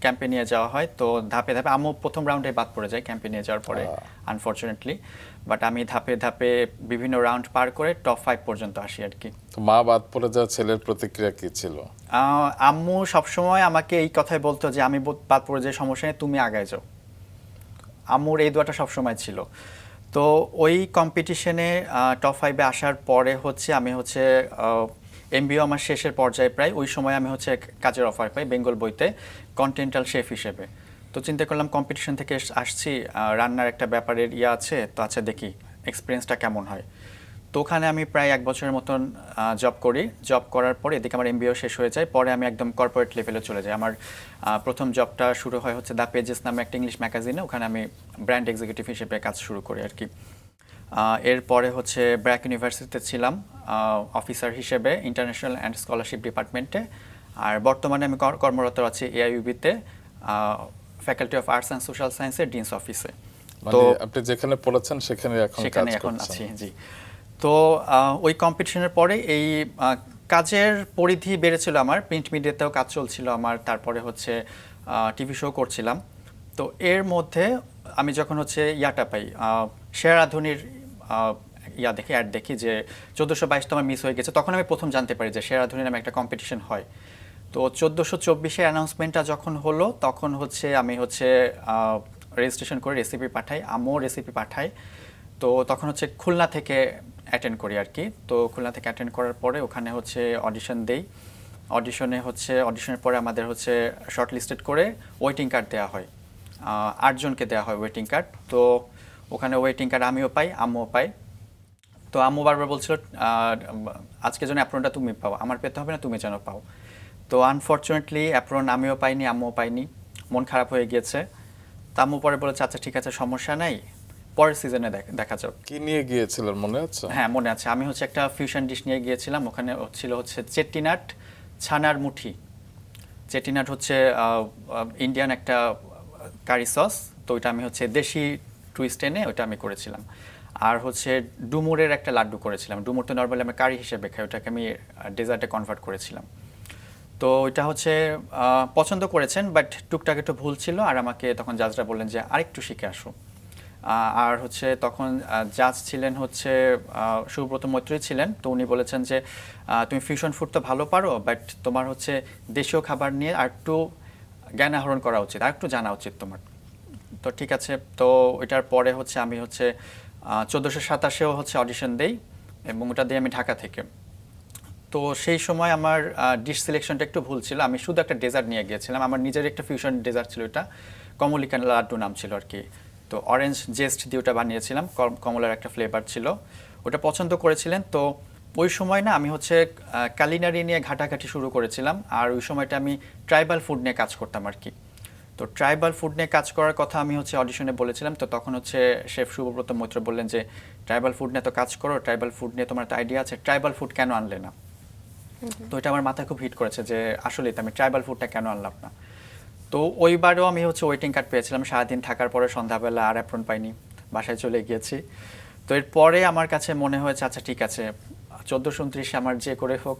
ক্যাম্পে নিয়ে যাওয়া হয়। তো ধাপে ধাপে আম্মু প্রথম রাউন্ডে বাদ পড়ে যায় ক্যাম্পে নিয়ে যাওয়ার পরে, আনফরচুনেটলি। বাট আমি ধাপে ধাপে বিভিন্ন রাউন্ড পার করে টপ 5 পর্যন্ত আসি আর কি। তো মা বাদ পড়ে যাওয়া ছেলের প্রতিক্রিয়া কি ছিল? আম্মু সবসময় আমাকে এই কথাই বলতো যে আমি বাদ পড়ে যাই, সমস্যা নেই, তুমি আগায় যাও। আম্মুর এই দোয়াটা সবসময় ছিল। তো ওই কম্পিটিশনে টপ 5-এ আসার পরে হচ্ছে আমি হচ্ছে এমবিও আমার শেষের পর্যায়ে প্রায়, ওই সময় আমি হচ্ছে কাজের অফার পাই বেঙ্গল বইতে কন্টিনেন্টাল শেফ হিসেবে। তো চিন্তা করলাম কম্পিটিশন থেকে আসছি, রান্নার একটা ব্যাপারের আছে, তো আচ্ছা দেখি এক্সপিরিয়েন্সটা কেমন হয়। তো ওখানে আমি প্রায় 1 বছরের মতন জব করি। জব করার পরে এদিকে আমার এমবিও শেষ হয়ে যায়, পরে আমি একদম কর্পোরেট লেভেলে চলে যাই। আমার প্রথম জবটা শুরু হয় হচ্ছে দ্য পেজেস নামে একটা ইংলিশ ম্যাগাজিনে, ওখানে আমি ব্র্যান্ড এক্সিকিউটিভ হিসেবে কাজ শুরু করি আর কি। এরপরে হচ্ছে ব্র্যাক ইউনিভার্সিটিতে ছিলাম অফিসার হিসেবে ইন্টারন্যাশনাল অ্যান্ড স্কলারশিপ ডিপার্টমেন্টে। আর বর্তমানে আমি কর্মরত আছি এআইইউবিতে faculty of arts and social সায়েন্সের ডিনস অফিসে। তো আপনি যেখানে পড়েছেন সেখানে এখন সেখানে কাজ এখন করছেন? আছি, জি। তো ওই কম্পিটিশনের পরে এই কাজের পরিধি বেড়েছিল আমার, প্রিন্ট মিডিয়াতেও কাজ চলছিল আমার, তারপরে হচ্ছে টিভি শো করছিলাম। তো এর মধ্যে আমি যখন হচ্ছে ইয়াটা পাই, শেরাধুনির দেখি, অ্যাড দেখি যে 1422 আমার মিস হয়ে গেছে, তখন আমি প্রথম জানতে পারি যে শেরাধুনি নামে একটা কম্পিটিশন হয়। তো 1424-এ অ্যানাউন্সমেন্টটা যখন হলো, তখন হচ্ছে আমি হচ্ছে রেজিস্ট্রেশন করে রেসিপি পাঠাই, আম্মু রেসিপি পাঠাই। তো তখন হচ্ছে খুলনা থেকে অ্যাটেন্ড করি আর কি। তো খুলনা থেকে অ্যাটেন্ড করার পরে ওখানে হচ্ছে অডিশন দেই। অডিশনের পরে আমাদের হচ্ছে শর্ট লিস্টেড করে ওয়েটিং কার্ড দেওয়া হয়, 8 জনকে দেওয়া হয় ওয়েটিং কার্ড। তো ওখানে ওয়েটিং কার্ড আমিও পাই, আম্মুও পাই। তো আম্মু বারবার বলছিল আজকে যেন অ্যাপ্রনটা তুমি পাও, আমার পেতে হবে না, তুমি যেন পাও। তো আনফরচুনেটলি অ্যাপ্রন আমিও পাইনি, আম্মুও পাইনি, মন খারাপ হয়ে গিয়েছে। তো আম্মু পরে বলেছে আচ্ছা ঠিক আছে, সমস্যা নাই, পরের সিজনে দেখা যাক। কি নিয়ে গিয়েছিলেন মনে আছে? হ্যাঁ মনে আছে, আমি হচ্ছে একটা ফিউশন ডিশ নিয়ে গিয়েছিলাম। ওখানে ছিল হচ্ছে চেট্টিনাট ছানার মুঠি। চেট্টিনাট হচ্ছে ইন্ডিয়ান একটা কারি সস, তো ওইটা আমি হচ্ছে দেশি টুইস্ট এনে ওইটা আমি করেছিলাম। আর হচ্ছে ডুমুরের একটা লাড্ডু করেছিলাম। ডুমুর তো নর্মালি আমরা কারি হিসেবে খাই, ওটাকে আমি ডেজার্টে কনভার্ট করেছিলাম। তো এটা হচ্ছে পছন্দ করেছেন, বাট টুকটাক একটু ভুল ছিল, আর আমাকে তখন জাজরা বললেন যে আরেকটু শিখে আসো। আর হচ্ছে তখন জাজ ছিলেন হচ্ছে সুব্রত মৈত্রী ছিলেন, তো উনি বলেছেন যে তুমি ফিউশন ফুড তো ভালো পারো, বাট তোমার হচ্ছে দেশীয় খাবার নিয়ে আর একটু জ্ঞান আহরণ করা উচিত, আর একটু জানা উচিত তোমার। তো ঠিক আছে, তো ওইটার পরে হচ্ছে আমি হচ্ছে 1427-এও হচ্ছে অডিশন দেই, এবং ওটা দিয়ে আমি ঢাকা থেকে। তো সেই সময় আমার ডিশ সিলেকশনটা একটু ভুল ছিল, আমি শুধু একটা ডেজার্ট নিয়ে গিয়েছিলাম, আমার নিজের একটা ফিউশন ডেজার্ট ছিল, এটা কমলিকা লাড্ডু নাম ছিল আর কি। তো অরেঞ্জ জেস্ট দিয়ে ওটা বানিয়েছিলাম, কমলার একটা ফ্লেভার ছিল, ওটা পছন্দ করেছিলেন। তো ওই সময় না আমি হচ্ছে কালিনারি নিয়ে ঘাটাঘাটি শুরু করেছিলাম, আর ওই সময়টা আমি ট্রাইবাল ফুড নিয়ে কাজ করতাম আর কি। তো ট্রাইবাল ফুড নিয়ে কাজ করার কথা আমি হচ্ছে অডিশনে বলেছিলাম, তো তখন হচ্ছে শেফ সুব্রত মৈত্র বললেন যে ট্রাইবাল ফুড নিয়ে তো কাজ করো, ট্রাইবাল ফুড নিয়ে তোমার তো আইডিয়া আছে, ট্রাইবাল ফুড কেন আনলে না? তো এটা আমার মাথায় খুব হিট করেছে যে আসলে আমি ট্রাইবাল ফুডটা কেন আনলাম না। তো ওইবারও আমি হচ্ছে ওয়েটিং কার্ড পেয়েছিলাম, সারাদিন থাকার পরে সন্ধ্যাবেলা আর অ্যাপ্রন পাইনি, বাসায় চলে গিয়েছি। তো এরপরে আমার কাছে মনে হয়েছে আচ্ছা ঠিক আছে, 1429 আমার যে করে হোক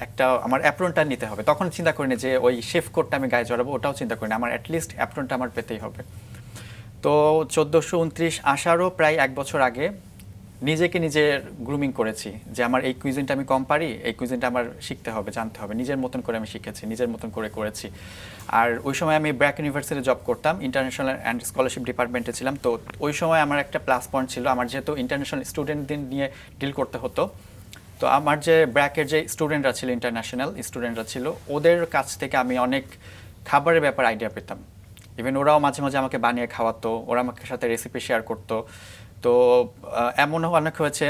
একটা আমার অ্যাপ্রনটা নিতে হবে। তখন চিন্তা করিনি যে ওই শেফ কোটটা আমি গায়ে জড়াবো, ওটাও চিন্তা করিনি, আমার অ্যাটলিস্ট অ্যাপ্রনটা আমার পেতেই হবে। তো 1429 আসারও প্রায় 1 বছর আগে নিজেকে নিজের গ্রুমিং করেছি যে আমার এই কুইজিনটা আমি কম পারি, এই কুইজিনটা আমার শিখতে হবে, জানতে হবে, নিজের মতন করে আমি শিখেছি, নিজের মতন করে করেছি। আর ওই সময় আমি ব্র্যাক ইউনিভার্সিটিতে জব করতাম, ইন্টারন্যাশনাল অ্যান্ড স্কলারশিপ ডিপার্টমেন্টে ছিলাম। তো ওই সময় আমার একটা প্লাস পয়েন্ট ছিল, আমার যেহেতু ইন্টারন্যাশনাল স্টুডেন্টদের নিয়ে ডিল করতে হতো, তো আমার যে ব্র্যাকের যে স্টুডেন্টরা ছিল, ইন্টারন্যাশনাল স্টুডেন্টরা ছিল, ওদের কাছ থেকে আমি অনেক খাবারের ব্যাপারে আইডিয়া পেতাম। ইভেন ওরাও মাঝে মাঝে আমাকে বানিয়ে খাওয়াতো, ওরা আমাকে সাথে রেসিপি শেয়ার করতো। তো এমনও অনেক হয়েছে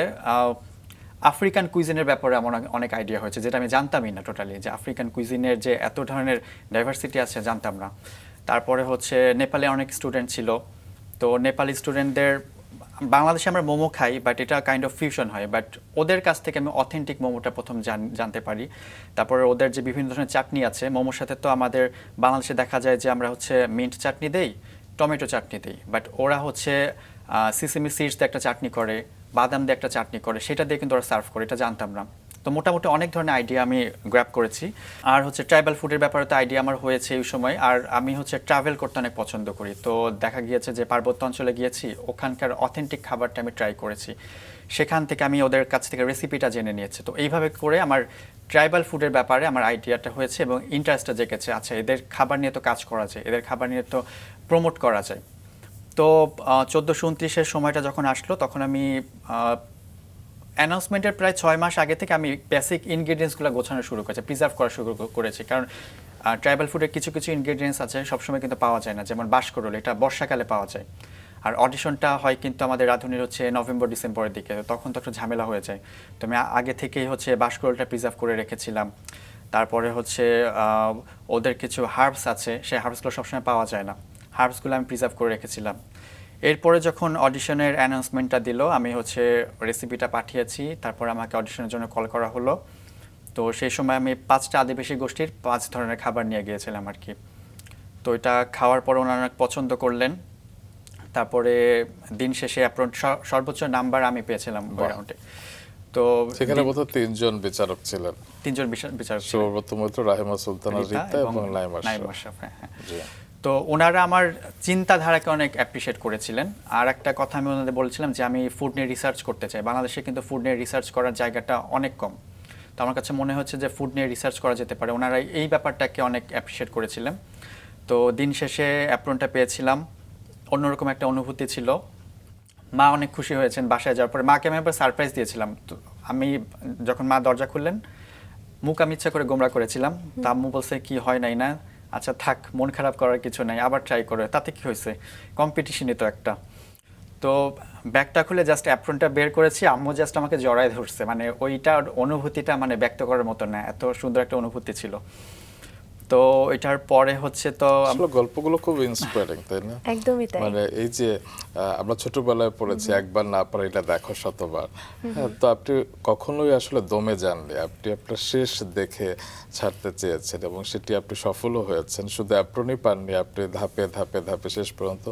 আফ্রিকান কুইজিনের ব্যাপারে আমার অনেক আইডিয়া হয়েছে, যেটা আমি জানতামই না টোটালি, যে আফ্রিকান কুইজিনের যে এত ধরনের ডাইভার্সিটি আছে জানতাম না। তারপরে হচ্ছে নেপালে অনেক স্টুডেন্ট ছিল, তো নেপালি স্টুডেন্টদের, বাংলাদেশে আমরা মোমো খাই, বাট এটা কাইন্ড অফ ফিউশন হয়, বাট ওদের কাছ থেকে আমি অথেন্টিক মোমোটা প্রথম জানতে পারি। তারপরে ওদের যে বিভিন্ন ধরনের চাটনি আছে মোমোর সাথে, তো আমাদের বাংলাদেশে দেখা যায় যে আমরা হচ্ছে মিন্ট চাটনি দেই, টমেটো চাটনি দেই, বাট ওরা হচ্ছে সিসিমি সিডস দিয়ে একটা চাটনি করে, বাদাম দিয়ে একটা চাটনি করে, সেটা দিয়ে কিন্তু ওরা সার্ভ করে, এটা জানতাম না। তো মোটামুটি অনেক ধরনের আইডিয়া আমি গ্র্যাব করেছি। আর হচ্ছে ট্রাইবাল ফুডের ব্যাপারে তো আইডিয়া আমার হয়েছে এই সময়। আর আমি হচ্ছে ট্রাভেল করতে অনেক পছন্দ করি, তো দেখা গিয়েছে যে পার্বত্য অঞ্চলে গিয়েছি, ওখানকার অথেন্টিক খাবারটা আমি ট্রাই করেছি, সেখান থেকে আমি ওদের কাছ থেকে রেসিপিটা জেনে নিয়েছি। তো এইভাবে করে আমার ট্রাইবাল ফুডের ব্যাপারে আমার আইডিয়াটা হয়েছে এবং ইন্টারেস্টটা জেগেছে, আচ্ছা এদের খাবার নিয়ে তো কাজ করা যায়, এদের খাবার নিয়ে তো প্রমোট করা যায়। তো 1429-এর সময়টা যখন আসলো, তখন আমি অ্যানাউন্সমেন্টের প্রায় 6 মাস আগে থেকে আমি বেসিক ইনগ্রেডিয়েন্টসগুলো গোছানো শুরু করেছি, প্রিজার্ভ করা শুরু করেছি, কারণ ট্রাইবাল ফুডের কিছু কিছু ইনগ্রেডিয়েন্টস আছে সবসময় কিন্তু পাওয়া যায় না, যেমন বাঁশকরল, এটা বর্ষাকালে পাওয়া যায়। আর অডিশনটা হয় কিন্তু আমাদের রাঁধুনির হচ্ছে নভেম্বর ডিসেম্বরের দিকে, তখন তো একটু ঝামেলা হয়ে যায়। তো আমি আগে থেকেই হচ্ছে বাঁশকরলটা প্রিজার্ভ করে রেখেছিলাম। তারপরে হচ্ছে ওদের কিছু হার্বস আছে, সেই হার্বসগুলো সবসময় পাওয়া যায় না, হার্বসগুলো আমি প্রিজার্ভ করে রেখেছিলাম। এরপরে যখন অডিশনের অ্যানাউন্সমেন্টটা দিল, আমি হচ্ছে রেসিপিটা পাঠিয়েছি, তারপর আমাকে অডিশনের জন্য কল করা হলো। তো সেই সময় আমি 5টা আদিবাসী গোষ্ঠীর 5 ধরনের খাবার নিয়ে গিয়েছিলাম আর কি। তো এটা খাওয়ার পর ওনারা অনেক পছন্দ করলেন। তারপরে দিন শেষে সর্বোচ্চ নাম্বার আমি পেয়েছিলাম ওই রাউন্ডে। তো সেখানে বোধহয় 3 জন বিচারক ছিলেন, 3 জন বিচারক, সুব্রত মৈত্র, রাহিমা সুলতানা রিতা এবং নাইম আশরাফ। হ্যাঁ। তো ওনারা আমার চিন্তাধারাকে অনেক অ্যাপ্রিশিয়েট করেছিলেন। আর একটা কথা আমি ওনাদের বলেছিলাম যে আমি ফুড নিয়ে রিসার্চ করতে চাই, বাংলাদেশে কিন্তু ফুড নিয়ে রিসার্চ করার জায়গাটা অনেক কম, তো আমার কাছে মনে হচ্ছে যে ফুড নিয়ে রিসার্চ করা যেতে পারে, ওনারা এই ব্যাপারটাকে অনেক অ্যাপ্রিশিয়েট করেছিলেন। তো দিন শেষে অ্যাপ্রনটা পেয়েছিলাম, অন্যরকম একটা অনুভূতি ছিল। মা অনেক খুশি হয়েছেন, বাসায় যাওয়ার পরে মাকে আমি একবার সারপ্রাইজ দিয়েছিলাম। তো আমি যখন মা দরজা খুললেন, মুখ আমি ইচ্ছা করে গোমরা করেছিলাম, তা আম্মু বলছে কি হয় নাই না, আচ্ছা থাক, মন খারাপ করার কিছু নাই, আবার ট্রাই করে, তাতে কি হয়েছে, কম্পিটিশনই তো একটা। তো ব্যাগটা খুলে জাস্ট অ্যাপ্রনটা বের করেছি, আম্মু জাস্ট আমাকে জড়ায় ধরছে, মানে ওইটার অনুভূতিটা মানে ব্যক্ত করার মতো না, এত সুন্দর একটা অনুভূতি ছিল। তো এটার পরে হচ্ছে তো আসলে গল্পগুলো খুব ইন্সপায়ারিং, তাই না? একদমই তাই। মানে এই যে আমরা ছোটবেলায় পড়েছি একবার না পারিলে দেখো শতবার, তো আপনি কখনোই আসলে দমে যাননি, আপনি আপনার শেষ দেখে ছাড়তে চেয়েছেন এবং সেটি আপনি সফলও হয়েছেন। শুধু অ্যাপ্রনই পাননি, আপনি ধাপে ধাপে ধাপে শেষ পর্যন্ত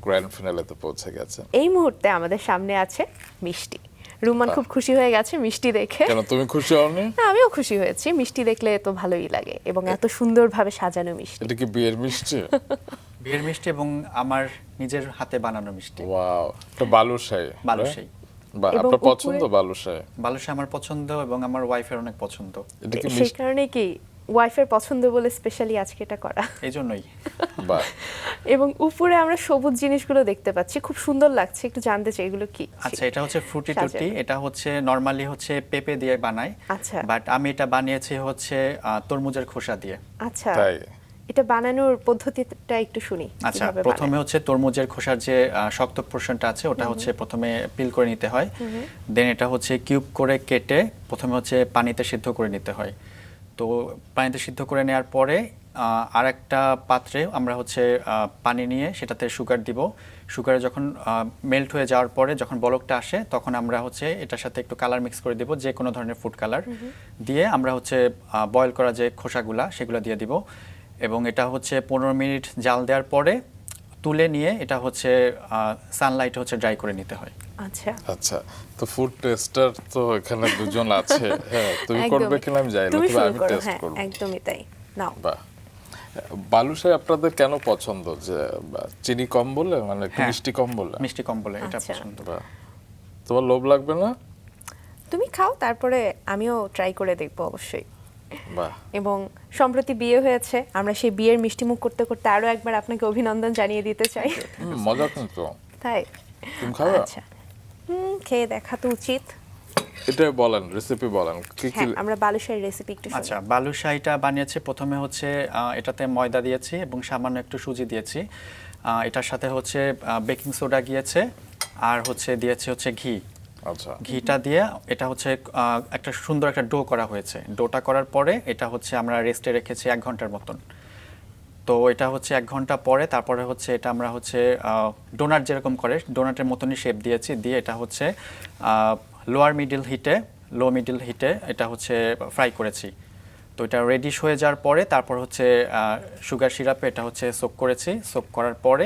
গ্র্যান্ড ফিনালেতে পৌঁছে গেছেন। এই মুহূর্তে আমাদের সামনে আছে মিষ্টি, রুমান খুব খুশি হয়ে গেছে মিষ্টি দেখে। কেন তুমি খুশি হওনি? না, আমিও খুশি হয়েছি, মিষ্টি দেখলে তো ভালোই লাগে এবং এত সুন্দরভাবে সাজানো মিষ্টি। এটা কি বিয়ের মিষ্টি? বিয়ের মিষ্টি এবং আমার নিজের হাতে বানানো মিষ্টি। ওয়াও, এটা বালুশাহী। বালুশাহী। বা এবং আপনার উপরে- পছন্দ বালুশাহী? বালুশাহী আমার পছন্দ এবং আমার ওয়াইফের অনেক পছন্দ, এটা কি সেই মিষ্টি? কারণে কি ওয়াইফের পছন্দ বলে স্পেশালি আজকে এটা করা। এই জন্যই। বা এবং উপরে আমরা সবুজ জিনিসগুলো দেখতে পাচ্ছি, খুব সুন্দর লাগছে, একটু জানতে চাই এগুলো কি? আচ্ছা, এটা হচ্ছে ফ্রুটি সাজানো। টুটি। এটা হচ্ছে নরমালি হচ্ছে পেঁপে দিয়ে বানায়, আচ্ছা। বাট আমি এটা বানিয়েছি হচ্ছে তরমুজের খোসা দিয়ে। আচ্ছা, তাই? এটা বানানোর পদ্ধতিটা একটু শুনি। আচ্ছা, কিভাবে প্রথমে বানায়? হচ্ছে তরমুজের খোসার যে শক্ত পোর্শনটা আছে ওটা হচ্ছে প্রথমে পিল করে নিতে হয়, দেন এটা হচ্ছে কিউব করে কেটে প্রথমে হচ্ছে পানিতে সিদ্ধ করে নিতে হয়। তো পানিতে সিদ্ধ করে নেওয়ার পরে আর একটা পাত্রে আমরা হচ্ছে পানি নিয়ে সেটাতে সুগার দিব। সুগারে যখন মেল্ট হয়ে যাওয়ার পরে যখন বলকটা আসে তখন আমরা হচ্ছে এটার সাথে একটু কালার মিক্স করে দিব, যে কোনো ধরনের ফুড কালার দিয়ে আমরা হচ্ছে বয়েল করা যে খোসাগুলা সেগুলো দিয়ে দিব এবং এটা হচ্ছে 15 মিনিট জাল দেওয়ার পরে তুলে নিয়ে এটা হচ্ছে সানলাইটে হচ্ছে ড্রাই করে নিতে হয়। আচ্ছা, আচ্ছা, তো ফুড টেস্টার তো এখানে দুজন আছে। হ্যাঁ, তুমি একদমই। করবে কিনা আমি জানি না, তুমি তবে শুরু আমি করো। টেস্ট হ্যাঁ, করব। একদমই তাই। নাও। বাহ, বালুশাহী আপনাদের কেন পছন্দ? যে চিনি কম বলে, মানে একটু হ্যাঁ। মিষ্টি কম বলে? মিষ্টি কম বলে এটা আচ্ছা। পছন্দ। বাহ, তোমার লোভ লাগবে না? তুমি খাও, তারপরে আমিও ট্রাই করে দেখবো অবশ্যই। বাহ, এবং সম্প্রতি বিয়ে হয়েছে, আমরা সেই বিয়ের মিষ্টিমুখ করতে করতে আরো একবার আপনাকে অভিনন্দন জানিয়ে দিতে চাই। মজা কিন্তু। তাই? তুমি খাবে? আচ্ছা, খেয়ে দেখা তো উচিত। এটা বলেন, রেসিপি বলেন কি কি। হ্যাঁ, আমরা বালুশাহীর রেসিপি একটু শুনি। আচ্ছা, বালুশাহীটা বানিয়েছি প্রথমে হচ্ছে এটাতে ময়দা দিয়েছি এবং সামান্য একটু সুজি দিয়েছি। এটার সাথে হচ্ছে বেকিং সোডা গিয়েছে আর হচ্ছে দিয়েছি হচ্ছে ঘি। আচ্ছা, ঘিটা দিয়ে এটা হচ্ছে একটা সুন্দর একটা ডো করা হয়েছে। ডোটা করার পরে এটা হচ্ছে আমরা রেস্টে রেখেছি 1 ঘন্টার মতন। তো এটা হচ্ছে 1 ঘন্টা পরে তারপরে হচ্ছে এটা আমরা হচ্ছে ডোনাট যেরকম করে ডোনাটের মতনই শেপ দিয়েছি, দিয়ে এটা হচ্ছে লো মিডল হিটে এটা হচ্ছে ফ্রাই করেছি। তো এটা রেডিশ হয়ে যাওয়ার পরে তারপর হচ্ছে সুগার সিরাপে এটা হচ্ছে সোক করেছি। সোক করার পরে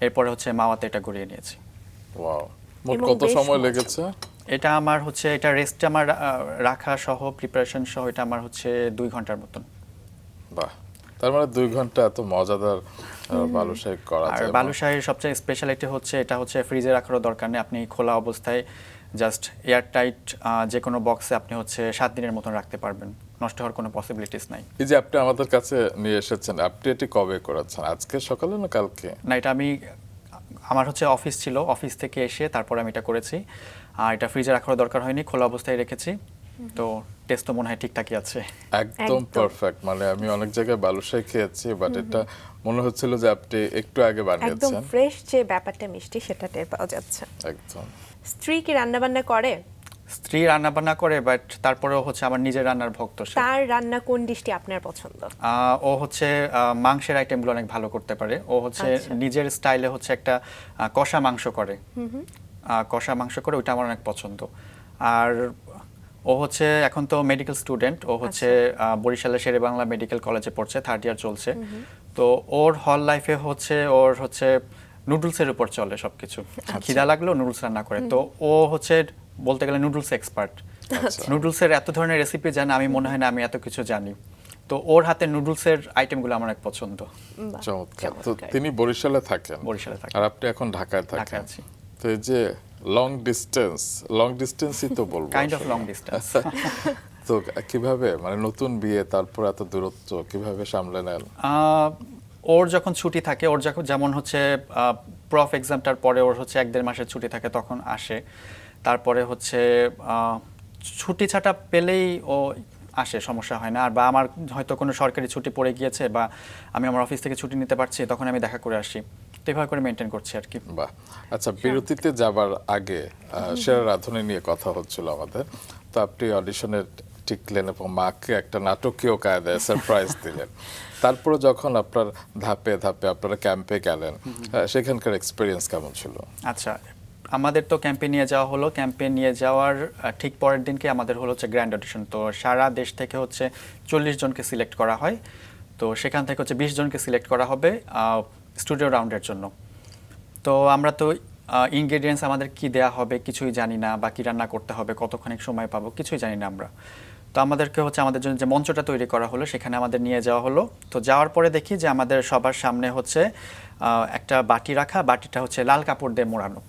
এরপরে হচ্ছে মাওয়াতে এটা গড়িয়ে নিয়েছি। ওয়াও, মোট এবং কত বেশ সময় মজা। লেগেছে? এটা আমার হচ্ছে এটা রেস্টে আমার রাখা সহ প্রিপারেশন সহ এটা আমার হচ্ছে 2 ঘন্টার মতন। বাহ, তার মানে 2 ঘন্টা এত মজাদার বালুশাহী করা আর যায়। বালুশাহীর সবচেয়ে স্পেশালিটি হচ্ছে এটা হচ্ছে ফ্রিজে রাখারও দরকার নেই, আপনি খোলা অবস্থায় জাস্ট এয়ার টাইট যে কোনো বক্সে আপনি হচ্ছে 7 দিনের মতন রাখতে পারবেন, নষ্ট হওয়ার কোনো পসিবিলিটিস নাই। এই যে আপনি আমাদের কাছে নিয়ে এসেছেন, আপনি এটি কবে করেছেন? আজকে সকালে না কালকে? না, এটা আমি আমার হচ্ছে অফিস ছিল, অফিস থেকে এসে তারপর আমি এটা করেছি। আর এটা ফ্রিজে রাখারও দরকার হয়নি, খোলা অবস্থায় রেখেছি। তো টেস্ট তো মনে হয় ঠিকঠাকই আছে। একদম পারফেক্ট। মানে আমি অনেক জায়গায় বালুশাহী খেয়েছি, বাট এটা মনে হচ্ছিল যে আপনি একটু আগে একদম বানিয়েছেন। ফ্রেশ যে ব্যাপারটা মিষ্টি সেটা টের পাওয়া যাচ্ছে। একদম। স্ত্রী কি রান্না বান্না করে? স্ত্রী রান্না বান্না করে, বাট তারপরেও হচ্ছে আমার নিজের রান্নার ভক্ত সে। তার রান্না কোন ডিশটি আপনার পছন্দ? ও হচ্ছে মাংসের আইটেমগুলো অনেক ভালো করতে পারে। ও হচ্ছে আচ্ছা। নিজের স্টাইলে হচ্ছে একটা কষা মাংস করে। কষা মাংস করে, ওইটা আমার অনেক পছন্দ। আর ও হচ্ছে এখন তো মেডিকেল স্টুডেন্ট, ও হচ্ছে বরিশালের শেরেবাংলা মেডিকেল কলেজে পড়ছে, 3rd ইয়ার চলছে। তো ওর হল লাইফে হচ্ছে ওর হচ্ছে নুডলসের উপর চলে সবকিছু। খিদা লাগলেও নুডলস রান্না করে। তো ও হচ্ছে বলতে গেলে নুডলস এক্সপার্ট। নুডলসের এত ধরনের রেসিপি জানে, আমি মনে হয় না আমি এত কিছু জানি। তো ওর হাতে নুডলসের আইটেমগুলো আমার অনেক পছন্দ। বাহ, চমৎকার। তো চমৎকার। তিনি বরিশালে থাকেন, বরিশালে থাকেন। আর আপনি এখন ঢাকায় ঢাকায় থাকেন। আছি। তো এই যে লং ডিস্টেন্সই তো বলবো কাইন্ড অফ আসলে। Long distance. তো কিভাবে, মানে নতুন বিয়ে তারপর এত দূরত্ব কিভাবে সামলে নেন? ওর যখন ছুটি থাকে, ওর যখন যেমন হচ্ছে প্রফ এক্সামটার পরে ওর হচ্ছে 1-1.5 মাসের ছুটি থাকে, তখন আসে। তারপরে হচ্ছে ছুটি ছাটা পেলেই ও আসে, সমস্যা হয় না। আর বা আমার হয়তো কোনো সরকারি ছুটি পড়ে গিয়েছে বা আমি আমার অফিস থেকে ছুটি নিতে পারছি, তখন আমি দেখা করে আসি। তো এভাবে করে মেনটেন করছি আর কি। বাহ, আচ্ছা, বিরতিতে যাবার আগে সেরা রাঁধুনি নিয়ে কথা হচ্ছিল আমাদের। তো আপনি অডিশনে টিকলেন এবং মাকে একটা নাটকীয় কায়দায় সারপ্রাইজ দিলেন। তারপরে যখন আপনার ধাপে ধাপে আপনারা ক্যাম্পে গেলেন, সেখানকার এক্সপিরিয়েন্স কেমন ছিল? আচ্ছা, আমাদের তো ক্যাম্পে নিয়ে যাওয়া হলো। ক্যাম্পে নিয়ে যাওয়ার ঠিক পরের দিনকে আমাদের হলো হচ্ছে গ্র্যান্ড অডিশন। তো সারা দেশ থেকে হচ্ছে 40 জনকে সিলেক্ট করা হয়। তো সেখান থেকে হচ্ছে 20 জনকে সিলেক্ট করা হবে স্টুডিও রাউন্ডের জন্য। তো আমরা তো ইনগ্রেডিয়েন্টস আমাদের কি দেয়া হবে কিছুই জানি না, বা কি রান্না করতে হবে, কতক্ষণিক সময় পাবো কিছুই জানি না আমরা। তো আমাদেরকে হচ্ছে আমাদের জন্য যে মঞ্চটা তৈরি করা হলো সেখানে আমাদের নিয়ে যাওয়া হলো। তো যাওয়ার পরে দেখি যে আমাদের সবার সামনে হচ্ছে একটা বাটি রাখা, বাটিটা হচ্ছে লাল কাপড় দিয়ে মোড়ানো।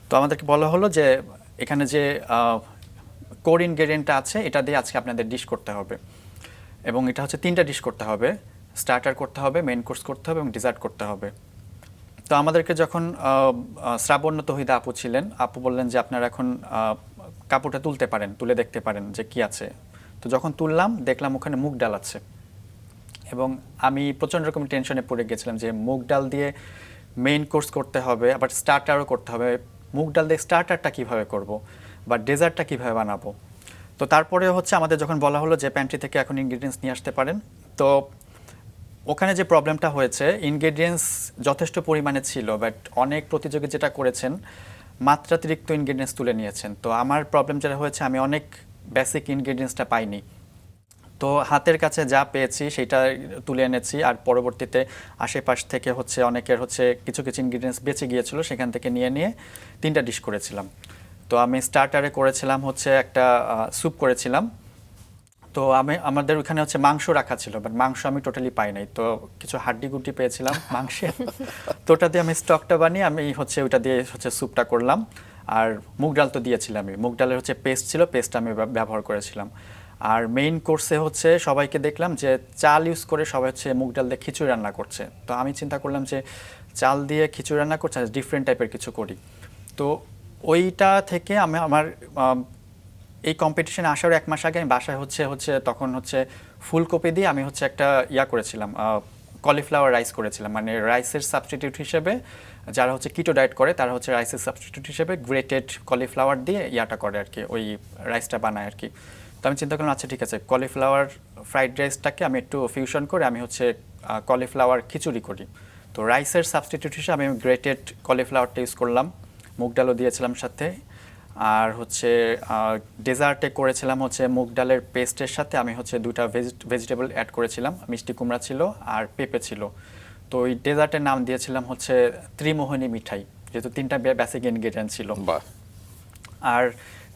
তো আমাদেরকে বলা হলো যে এখানে যে কোর ইনগ্রেডিয়েন্টটা আছে এটা দিয়ে আজকে আপনাদের ডিশ করতে হবে, এবং এটা হচ্ছে 3টা ডিশ করতে হবে, স্টার্টার করতে হবে, মেইন কোর্স করতে হবে এবং ডেজার্ট করতে হবে। তো আমাদেরকে যখন শ্রাবণ্য তহিদা আপু ছিলেন, আপু বললেন যে আপনারা এখন কাপড়টা তুলতে পারেন, তুলে দেখতে পারেন যে কি আছে। তো যখন তুললাম দেখলাম ওখানে মুগ ডাল আছে, এবং আমি প্রচণ্ড রকম টেনশনে পড়ে গেছিলাম যে মুগ ডাল দিয়ে মেইন কোর্স করতে হবে, আবার স্টার্টারও করতে হবে। মুগ ডাল দিয়ে স্টার্টারটা কীভাবে করব, বা ডেজার্টটা কীভাবে বানাবো। তো তারপরে হচ্ছে আমাদের যখন বলা হলো যে প্যান্ট্রি থেকে এখন ইনগ্রেডিয়েন্টস নিয়ে আসতে পারেন, তো ওখানে যে প্রবলেমটা হয়েছে ইনগ্রেডিয়েন্টস যথেষ্ট পরিমাণে ছিল, বাট অনেক প্রতিযোগী যেটা করেছেন মাত্রাতিরিক্ত ইনগ্রেডিয়েন্টস তুলে নিয়েছেন। তো আমার প্রবলেম যেটা হয়েছে আমি অনেক বেসিক ইনগ্রেডিয়েন্টসটা পাইনি। তো হাতের কাছে যা পেয়েছি সেটা তুলে এনেছি, আর পরবর্তীতে আশেপাশ থেকে হচ্ছে অনেকের হচ্ছে কিছু কিছু ইনগ্রেডিয়েন্টস বেঁচে গিয়েছিল, সেখান থেকে নিয়ে নিয়ে 3টা ডিশ করেছিলাম। তো আমি স্টার্টারে করেছিলাম হচ্ছে একটা স্যুপ করেছিলাম। তো আমাদের ওখানে হচ্ছে মাংস রাখা ছিল, বাট মাংস আমি টোটালি পাই নাই। তো কিছু হাড্ডি গুড্ডি পেয়েছিলাম মাংসের, তো ওটা দিয়ে আমি স্টকটা বানিয়ে আমি হচ্ছে ওটা দিয়ে হচ্ছে স্যুপটা করলাম। আর মুগ ডাল তো দিয়েছিলাম, আমি মুগ ডালের হচ্ছে পেস্ট ছিল, পেস্টটা আমি ব্যবহার করেছিলাম। আর মেইন কোর্সে হচ্ছে সবাইকে দেখলাম যে চাল ইউজ করে সবাই হচ্ছে মুগ ডাল দিয়ে খিচুড়ি রান্না করছে। তো আমি চিন্তা করলাম যে চাল দিয়ে খিচুড়ি রান্না করছে, ডিফারেন্ট টাইপের কিছু করি। তো ওইটা থেকে আমি আমার এই কম্পিটিশনে আসার 1 মাস আগে আমি বাসায় হচ্ছে তখন হচ্ছে ফুলকপি দিয়ে আমি হচ্ছে একটা করেছিলাম, কলিফ্লাওয়ার রাইস করেছিলাম। মানে রাইসের সাবস্টিটিউট হিসেবে যারা হচ্ছে কিটো ডায়েট করে তারা হচ্ছে রাইসের সাবস্টিটিউট হিসেবে গ্রেটেড কলিফ্লাওয়ার দিয়ে করে আর কি, ওই রাইসটা বানায় আর কি। তো আমি চিন্তা করলাম আচ্ছা ঠিক আছে, কলিফ্লাওয়ার ফ্রাইড রাইসটাকে আমি একটু ফিউশন করে আমি হচ্ছে কলিফ্লাওয়ার খিচুড়ি করি। তো রাইসের সাবস্টিটিউট হিসেবে আমি গ্রেটেড কলিফ্লাওয়ারটা ইউজ করলাম, মুগ ডালও দিয়েছিলাম সাথে। আর হচ্ছে ডেজার্টে করেছিলাম হচ্ছে মুগ ডালের পেস্টের সাথে আমি হচ্ছে 2টা ভেজিটেবল অ্যাড করেছিলাম, মিষ্টি কুমড়া ছিল আর পেঁপে ছিল। তো ওই ডেজার্টের নাম দিয়েছিলাম হচ্ছে ত্রিমোহিনী মিঠাই, যেহেতু 3টা বেসিক ইনগ্রেডিয়েন্ট ছিল। আর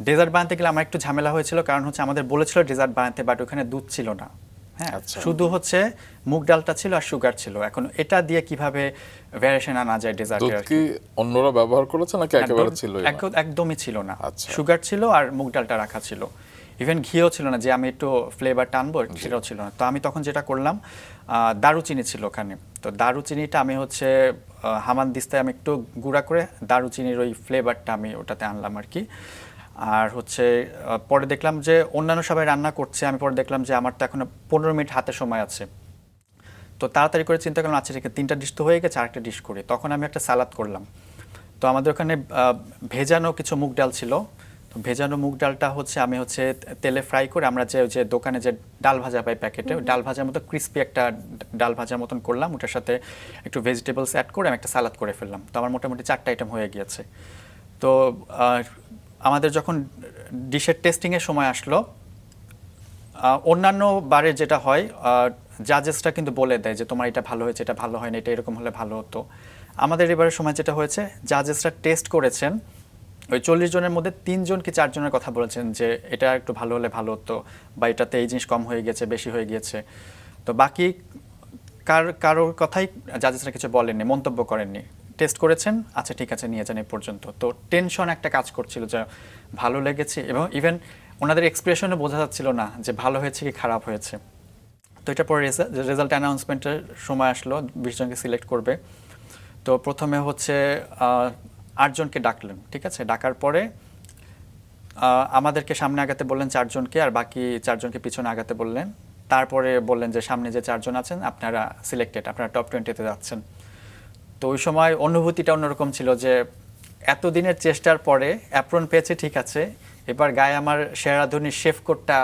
ডেজার্ট বানাতে গেলে আমার একটু ঝামেলা হয়েছিল, কারণ হচ্ছে আমাদের বলেছিল ডেজার্ট বানাতে, বাট ওখানে দুধ ছিল না। হ্যাঁ, শুধু হচ্ছে মুগ ডালটা ছিল আর সুগার ছিল। এখন এটা দিয়ে কিভাবে ভ্যারিয়েশন আনা যায় ডেজার্টের? দুধ কি অন্যরা ব্যবহার করেছে নাকি একেবারে ছিল? একদমই ছিল না, সুগার ছিল আর মুগ ডালটা রাখা ছিল। ইভেন ঘিও ছিল না যে আমি একটু ফ্লেভার টানবো, সেটাও ছিল না। তো আমি তখন যেটা করলাম, দারুচিনি ছিল ওখানে। তো দারুচিনিটা আমি হচ্ছে হামানদিস্তায় আমি একটু গুঁড়া করে দারুচিনির ওই ফ্লেভারটা আমি ওটাতে আনলাম আর কি। আর হচ্ছে পরে দেখলাম যে অন্যান্য সবাই রান্না করছে, আমি পরে দেখলাম যে আমার তো এখনো 15 মিনিট হাতে সময় আছে। তো তাড়াতাড়ি করে চিন্তা করলাম আচ্ছা ঠিক আছে, 3টা ডিশ তো হয়ে গেছে, আরেকটা ডিশ করি। তখন আমি একটা সালাদ করলাম। তো আমাদের ওখানে ভেজানো কিছু মুগ ডাল ছিল। তো ভেজানো মুগ ডালটা হচ্ছে আমি হচ্ছে তেলে ফ্রাই করে, আমরা যে দোকানে যে ডাল ভাজা পাই প্যাকেটে, ডাল ভাজার মতো ক্রিস্পি একটা ডাল ভাজার মতন করলাম, ওটার সাথে একটু ভেজিটেবলস অ্যাড করে আমি একটা সালাদ করে ফেললাম। তো আমার মোটামুটি 4টা আইটেম হয়ে গিয়েছে। তো আমাদের যখন ডিশের টেস্টিংয়ের সময় আসলো, অন্যান্য বারে যেটা হয় জাজেসরা কিন্তু বলে দেয় যে তোমার এটা ভালো হয়েছে, এটা ভালো হয়নি, এটা এরকম হলে ভালো হতো। আমাদের এবারের সময় যেটা হয়েছে, জাজেসরা টেস্ট করেছেন, ওই 40 জনের মধ্যে 3 জন কি 4 জনের কথা বলেছেন যে এটা একটু ভালো হলে ভালো হতো, বা এটাতে এই জিনিস কম হয়ে গেছে, বেশি হয়ে গিয়েছে। তো বাকি কারোর কথাই জাজেসরা কিছু বলেননি, মন্তব্য করেননি। টেস্ট করেছেন, আচ্ছা ঠিক আছে নিয়ে যান এই পর্যন্ত। তো টেনশন একটা কাজ করছিল যে ভালো লেগেছে, এবং ইভেন ওনাদের এক্সপ্রেশনে বোঝা যাচ্ছিল না যে ভালো হয়েছে কি খারাপ হয়েছে। তো এটা পরে রেজাল্ট অ্যানাউন্সমেন্টের সময় আসলো, 20 জনকে সিলেক্ট করবে। তো প্রথমে হচ্ছে 8 জনকে ডাকলেন, ঠিক আছে। ডাকার পরে আমাদেরকে সামনে আগাতে বললেন 4 জনকে, আর বাকি 4 জনকে পিছনে আগাতে বললেন। তারপরে বললেন যে সামনে যে 4 জন আছেন আপনারা সিলেক্টেড, আপনারা টপ 20-তে যাচ্ছেন। তো ওই সময় অনুভূতিটা অন্যরকম ছিল যে এতদিনের চেষ্টার পরে অ্যাপ্রন পেয়েছে, ঠিক আছে, এবার গায়ে আমার সেরাধুনির শেফ কোটটা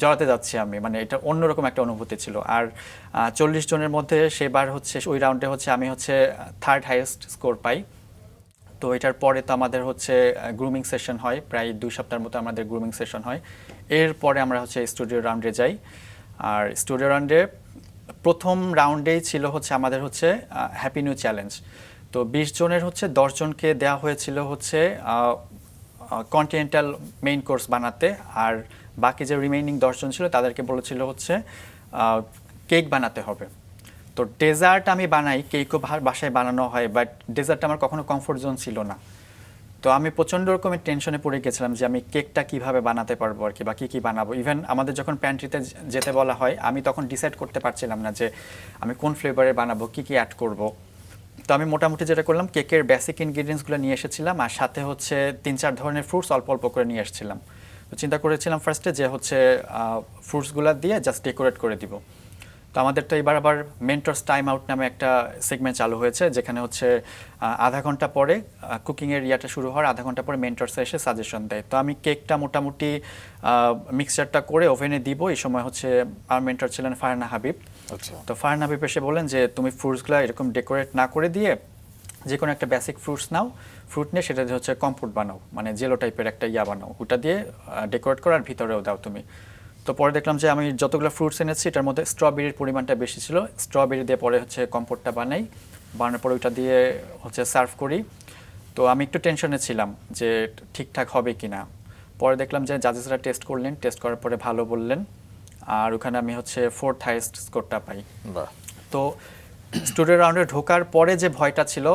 জড়াতে যাচ্ছি আমি, মানে এটা অন্যরকম একটা অনুভূতি ছিল। আর 40 জনের মধ্যে সেবার হচ্ছে ওই রাউন্ডে হচ্ছে আমি হচ্ছে 3rd হাইয়েস্ট স্কোর পাই। তো এটার পরে তো আমাদের হচ্ছে গ্রুমিং সেশন হয়, প্রায় 2 সপ্তাহের মতো আমাদের গ্রুমিং সেশন হয়। এরপরে আমরা হচ্ছে স্টুডিও রাউন্ডে যাই। আর স্টুডিও রাউন্ডে প্রথম রাউন্ডেই ছিল হচ্ছে আমাদের হচ্ছে হ্যাপি নিউ চ্যালেঞ্জ। তো 20 জনের হচ্ছে 10 জনকে দেওয়া হয়েছিল হচ্ছে কন্টিনেন্টাল মেইন কোর্স বানাতে, আর বাকি যে রিমেইনিং 10 জন ছিল তাদেরকে বলেছিল হচ্ছে কেক বানাতে হবে। তো ডেজার্ট আমি বানাই, কেকও বাসায় বানানো হয়, বাট ডেজার্ট আমার কখনো কমফোর্ট জোন ছিল না। তো আমি প্রচণ্ড রকমের টেনশনে পড়ে গেছিলাম যে আমি কেকটা কিভাবে বানাতে পারবো আর কি, বা কী বানাবো। ইভেন আমাদের যখন প্যান্ট্রিতে যেতে বলা হয়, আমি তখন ডিসাইড করতে পারছিলাম না যে আমি কোন ফ্লেভারে বানাবো, কী অ্যাড করব। তো আমি মোটামুটি যেটা করলাম, কেকের বেসিক ইনগ্রিডিয়েন্টসগুলো নিয়ে এসেছিলাম, আর সাথে হচ্ছে 3-4 ধরনের ফ্রুটস অল্প অল্প করে নিয়ে এসেছিলাম। তো চিন্তা করেছিলাম ফার্স্টে যে হচ্ছে ফ্রুটসগুলো দিয়ে জাস্ট ডেকোরেট করে দিব। তো আমাদের তো এবার আবার মেন্টরস টাইম আউট নামে একটা সেগমেন্ট চালু হয়েছে, যেখানে হচ্ছে আধা ঘন্টা পরে কুকিংয়ের ইয়াটা শুরু হওয়ার আধা ঘন্টা পরে মেন্টরসে এসে সাজেশন দেয়। তো আমি কেকটা মোটামুটি মিক্সচারটা করে ওভেনে দিব। এই সময় হচ্ছে আমার মেন্টর ছিলেন ফারহানা হাবিব। আচ্ছা। তো ফারহানা হাবিব এসে বলেন যে তুমি ফ্রুটসগুলো এরকম ডেকোরেট না করে দিয়ে যে কোনো একটা বেসিক ফ্রুটস নাও, ফ্রুট নিয়ে সেটা দিয়ে হচ্ছে কম্পোট বানাও, মানে জেলো টাইপের একটা ইয়া বানাও, ওটা দিয়ে ডেকোরেট করার ভিতরেও দাও তুমি। তো পরে দেখলাম যে আমি যতগুলো ফ্রুটস এনেছি এটার মধ্যে স্ট্রবেরির পরিমাণটা বেশি ছিল, স্ট্রবেরি দিয়ে পরে হচ্ছে কম্পোটটা বানাই, বানানোর পরে ওইটা দিয়ে হচ্ছে সার্ভ করি। তো আমি একটু টেনশনে ছিলাম যে ঠিকঠাক হবে কি না। পরে দেখলাম যে জাজেসরা টেস্ট করলেন, টেস্ট করার পরে ভালো বললেন, আর ওখানে আমি হচ্ছে 4th হাইয়েস্ট স্কোরটা পাই। তো স্টুডেন্ট রাউন্ডে ঢোকার পরে যে ভয়টা ছিল,